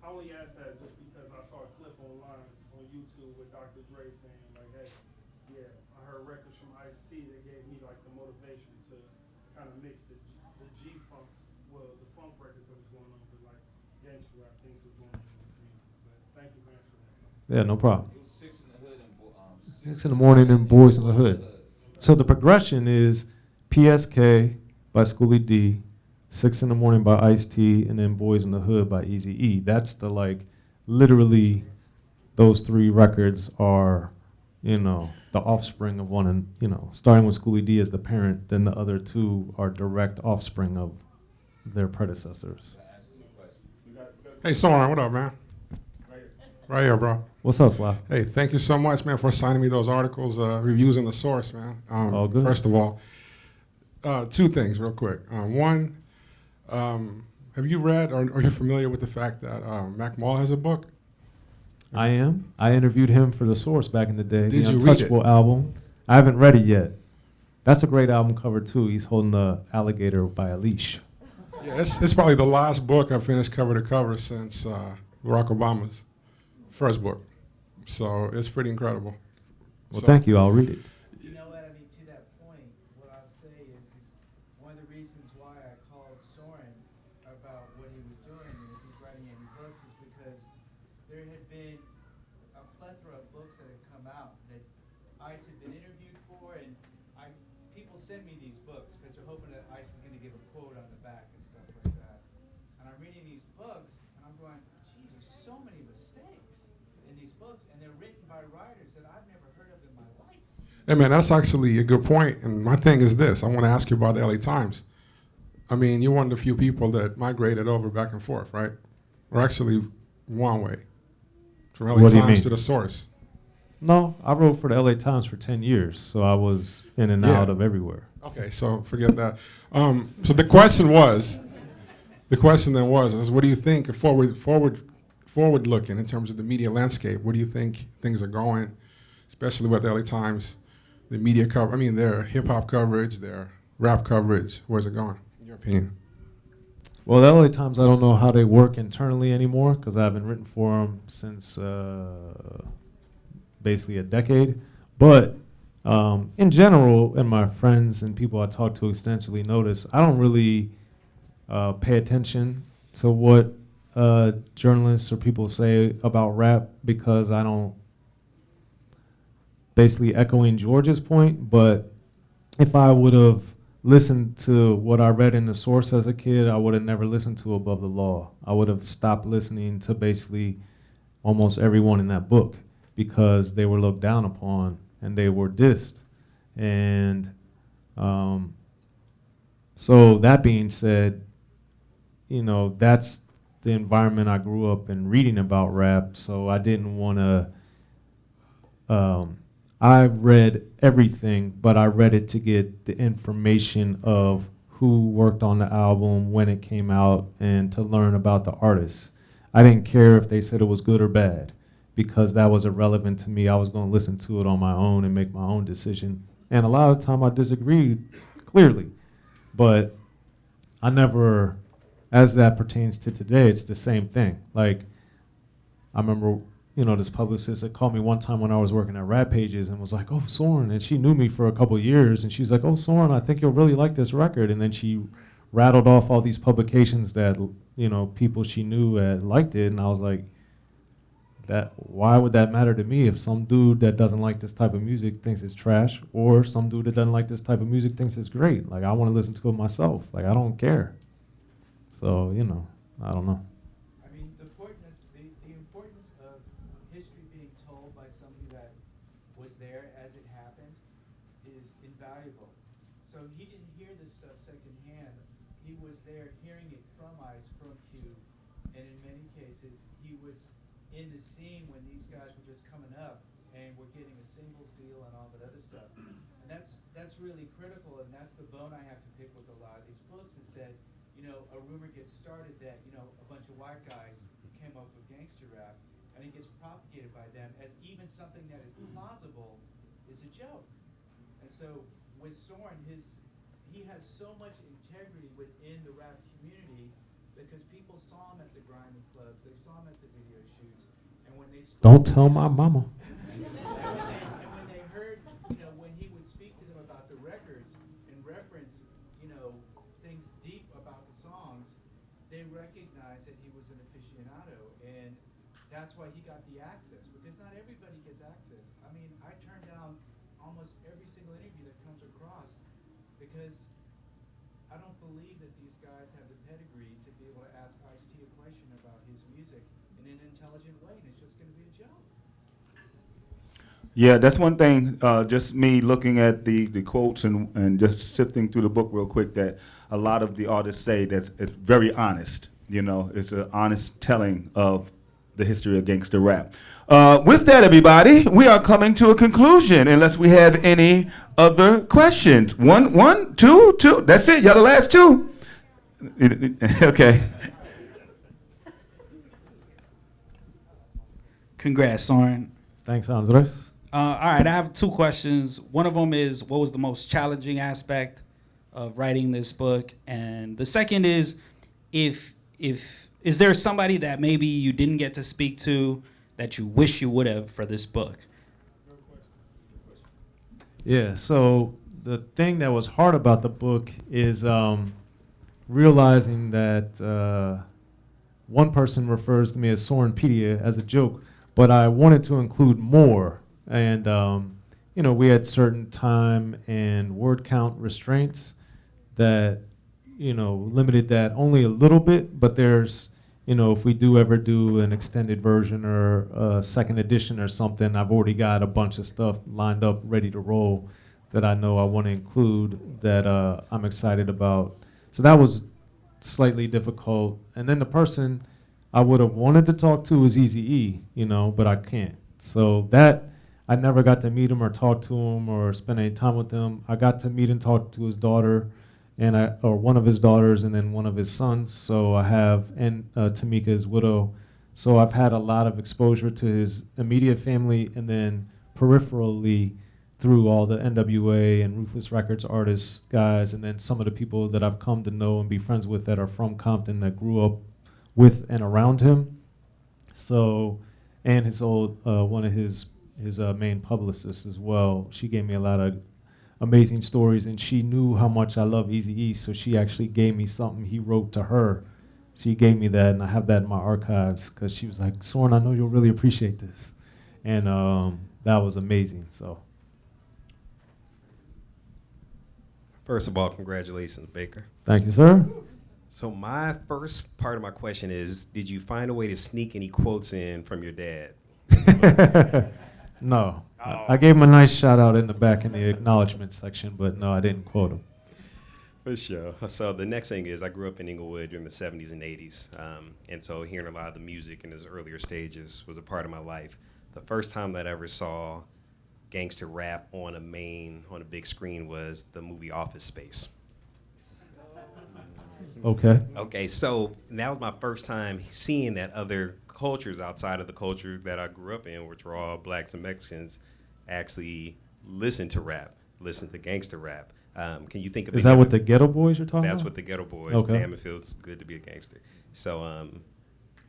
I only asked that just because I saw a clip online on YouTube with Dr. Dre saying, like, hey, yeah, I heard records from Ice-T that gave me, like, the motivation to kind of mix the the G funk, well, the funk records that was going on, but like gangster rap things was going on in the music. But thank you for answering that. Yeah, no problem. 6 in the morning and Boys in the Hood. So the progression is PSK by Schooley D, 6 in the Morning by Ice-T, and then Boys in the Hood by Eazy-E. That's the like, literally, those 3 records are, you know, the offspring of one, and you know, starting with Schooley D as the parent, then the other 2 are direct offspring of their predecessors. Hey, Soren, what up, man? Right here, bro. What's up, Slav? Hey, thank you so much, man, for signing me those articles, reviews in the source, man. All good. First of all, 2 things real quick. One, have you read or are you familiar with the fact that Mac Mall has a book? I am. I interviewed him for The Source back in the day. Did the you read it? Untouchable album. I haven't read it yet. That's a great album cover, too. He's holding the alligator by a leash. Yeah, it's probably the last book I've finished cover to cover since Barack Obama's first book. So it's pretty incredible. Well, So- thank you. I'll read it. You know what, I mean, to that point, what I'll say is one of the reasons why I called Soren about what he was doing and if he's writing any books is because there had been a plethora of books that had come out that ICE had been interviewed for, and people sent me these books because they're hoping that ICE is going to give a quote on the back and stuff like that. And I'm reading these books, and I'm going, geez, there's so many mistakes in these books, and they're written by writers that I've never heard of in my life. Hey, man, that's actually a good point. And my thing is this. I want to ask you about the LA Times. I mean, you're one of the few people that migrated over back and forth, right? Or actually one way. From LA What do you Times mean? to the source. No, I wrote for the LA Times for 10 years, so I was in and Yeah. out of everywhere. Okay, so forget that. So the question then was, what do you think forward looking in terms of the media landscape? Where do you think things are going, especially with the LA Times, the media cover? I mean, their hip hop coverage, their rap coverage. Where's it going, in your opinion? Well, the LA Times, I don't know how they work internally anymore because I haven't written for them since basically a decade. But in general, and my friends and people I talk to extensively notice, I don't really pay attention to what journalists or people say about rap because I don't, basically echoing George's point, but if I would have listened to what I read in The Source as a kid, I would have never listened to Above the Law. I would have stopped listening to basically almost everyone in that book because they were looked down upon and they were dissed. And so that being said, you know, that's the environment I grew up in reading about rap, so I didn't want to, I read everything, but I read it to get the information of who worked on the album, when it came out, and to learn about the artists. I didn't care if they said it was good or bad, because that was irrelevant to me. I was going to listen to it on my own and make my own decision. And a lot of the time I disagreed, clearly. But I never, as that pertains to today, it's the same thing. Like, I remember, you know, this publicist that called me one time when I was working at Rap Pages and was like, "Oh, Soren," and she knew me for a couple years, and she's like, "Oh, Soren, I think you'll really like this record." And then she rattled off all these publications that, you know, people she knew had liked it, and I was like, why would that matter to me if some dude that doesn't like this type of music thinks it's trash, or some dude that doesn't like this type of music thinks it's great? Like, I want to listen to it myself. Like, I don't care. So, you know, I don't know. I mean, the importance of history being told by somebody that was there as it happened is invaluable. So he didn't hear this stuff secondhand. He was there hearing it from Ice, from Q, and in many cases, he was in the scene when these guys were just coming up and were getting a singles deal and all that other stuff. And that's really critical, and that's the bone I have to pick with a lot of these books, is that, you know, a rumor gets started that, you know, a bunch of white guys came up with gangster rap, and it gets propagated by them as even something that is plausible is a joke. And so with Soren, he has so much integrity within the rap community because people saw him at the grinding clubs, they saw him at the video shoots, and when they Don't tell my mama. and when they heard, you know, when he would speak to them about the records and reference, you know, things deep because I don't believe that these guys have the pedigree to be able to ask Ice-T a question about his music in an intelligent way, and it's just going to be a joke. Yeah, that's one thing, just me looking at the quotes and just sifting through the book real quick, that a lot of the artists say that it's very honest. You know, it's an honest telling of the history of gangster rap. With that, everybody, we are coming to a conclusion unless we have any other questions. One, two. That's it. Y'all the last two. Okay. Congrats, Soren. Thanks, Andres. All right, I have two questions. One of them is, what was the most challenging aspect of writing this book? And the second is, is there somebody that maybe you didn't get to speak to that you wish you would have for this book? Yeah, so the thing that was hard about the book is realizing that one person refers to me as Sorenpedia as a joke, but I wanted to include more. And, you know, we had certain time and word count restraints that, you know, limited that only a little bit, but there's, you know, if we do ever do an extended version or a second edition or something, I've already got a bunch of stuff lined up, ready to roll that I know I want to include that I'm excited about. So that was slightly difficult. And then the person I would have wanted to talk to is Xzibit, you know, but I can't. So that, I never got to meet him or talk to him or spend any time with him. I got to meet and talk to his daughter, and or one of his daughters, and then one of his sons. So I have, and Tamika, his widow. So I've had a lot of exposure to his immediate family, and then peripherally through all the N.W.A. and Ruthless Records artists guys, and then some of the people that I've come to know and be friends with that are from Compton that grew up with and around him. So, and his old, one of his main publicists as well. She gave me a lot of amazing stories, and she knew how much I love Eazy-E, so she actually gave me something he wrote to her. She gave me that, and I have that in my archives, because she was like, Soren, I know you'll really appreciate this. And that was amazing, so. First of all, congratulations, Baker. Thank you, sir. So my first part of my question is, did you find a way to sneak any quotes in from your dad? No. Oh. I gave him a nice shout out in the back in the acknowledgement section, but no, I didn't quote him. For sure. So the next thing is, I grew up in Inglewood during the 70s and 80s, and so hearing a lot of the music in its earlier stages was a part of my life. The first time that I ever saw gangster rap on a big screen was the movie Office Space. Okay. Okay, so that was my first time seeing that other cultures outside of the culture that I grew up in, which were all blacks and Mexicans, actually listen to rap, listen to gangster rap. Can you think of? Is that what the Ghetto Boys you're talking about? That's what the Ghetto Boys. Okay. Damn, it feels good to be a gangster. So,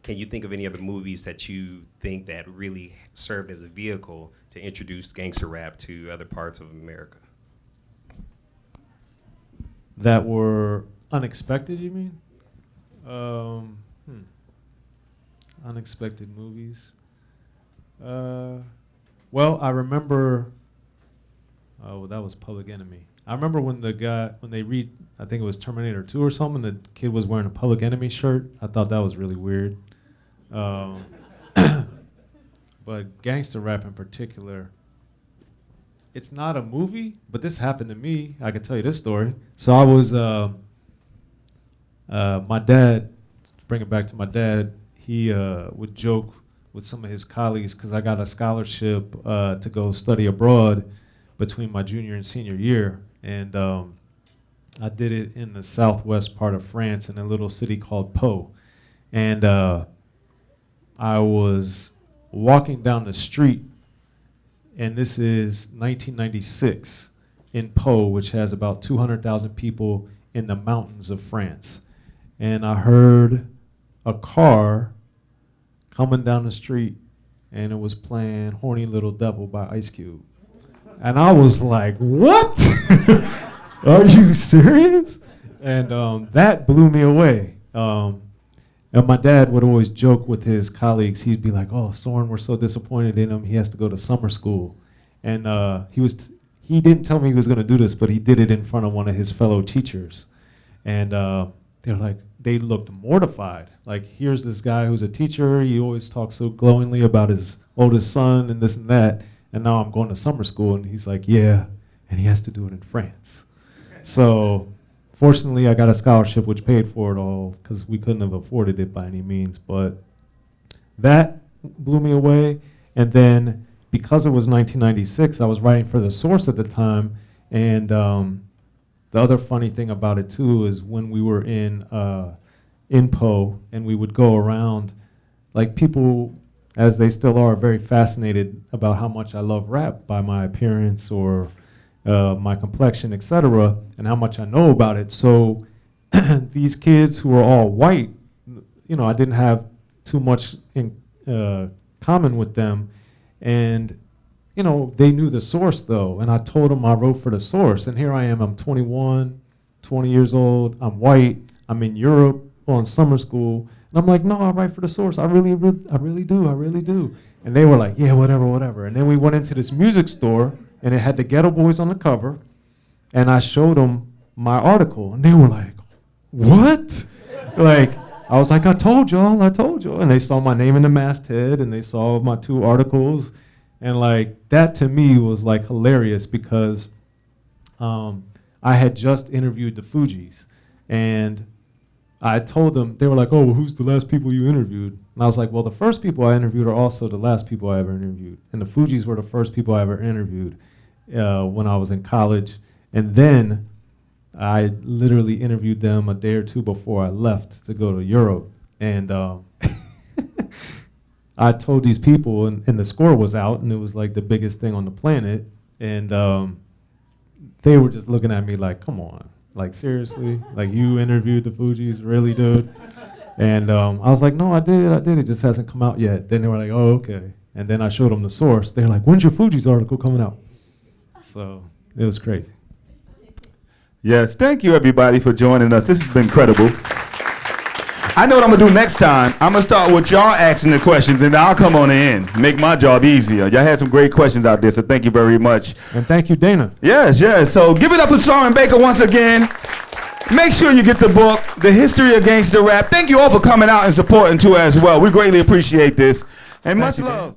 can you think of any other movies that you think that really served as a vehicle to introduce gangster rap to other parts of America? That were unexpected, you mean? Unexpected movies. Well, I remember. Oh, that was Public Enemy. I remember when they read, I think it was Terminator 2 or something, the kid was wearing a Public Enemy shirt. I thought that was really weird. But gangster rap in particular, it's not a movie, but this happened to me. I can tell you this story. So I was, my dad, to bring it back to my dad, he would joke with some of his colleagues because I got a scholarship to go study abroad between my junior and senior year. And I did it in the southwest part of France in a little city called Pau. And I was walking down the street, and this is 1996 in Pau, which has about 200,000 people in the mountains of France. And I heard a car coming down the street, and it was playing Horny Little Devil by Ice Cube. And I was like, what? Are you serious? And that blew me away. And my dad would always joke with his colleagues. He'd be like, oh, Soren, we're so disappointed in him. He has to go to summer school. And he didn't tell me he was going to do this, but he did it in front of one of his fellow teachers. And they're like, they looked mortified. Like, here's this guy who's a teacher. He always talks so glowingly about his oldest son and this and that. And now I'm going to summer school. And he's like, yeah. And he has to do it in France. So fortunately, I got a scholarship which paid for it all because we couldn't have afforded it by any means. But that blew me away. And then because it was 1996, I was writing for The Source at the time. And the other funny thing about it, too, is when we were in Po and we would go around, like people, as they still are, very fascinated about how much I love rap by my appearance or my complexion, etc., and how much I know about it. So these kids who are all white, you know, I didn't have too much in common with them. And you know, they knew The Source, though, and I told them I wrote for The Source, and here I am, I'm 21, 20 years old, I'm white, I'm in Europe on summer school, and I'm like, no, I write for The Source, I really do. And they were like, yeah, whatever. And then we went into this music store, and it had the Ghetto Boys on the cover, and I showed them my article, and they were like, what? Like, I was like, I told y'all, and they saw my name in the masthead, and they saw my 2 articles. And like that to me was like hilarious because I had just interviewed the Fugees, and I told them, they were like, oh, well, who's the last people you interviewed? And I was like, well, the first people I interviewed are also the last people I ever interviewed. And the Fugees were the first people I ever interviewed when I was in college. And then I literally interviewed them a day or 2 before I left to go to Europe. And I told these people, and the score was out, and it was like the biggest thing on the planet, and they were just looking at me like, come on, like seriously? Like you interviewed the Fugees, really, dude? And I was like, no, I did, it just hasn't come out yet. Then they were like, oh, okay. And then I showed them The Source. They're like, when's your Fugees article coming out? So it was crazy. Yes, thank you everybody for joining us. This has been incredible. I know what I'm gonna do next time. I'm gonna start with y'all asking the questions, and I'll come on in, make my job easier. Y'all had some great questions out there, so thank you very much. And thank you, Dana. Yes. So give it up for Soren Baker once again. Make sure you get the book, The History of Gangster Rap. Thank you all for coming out and supporting too as well. We greatly appreciate this, and much love.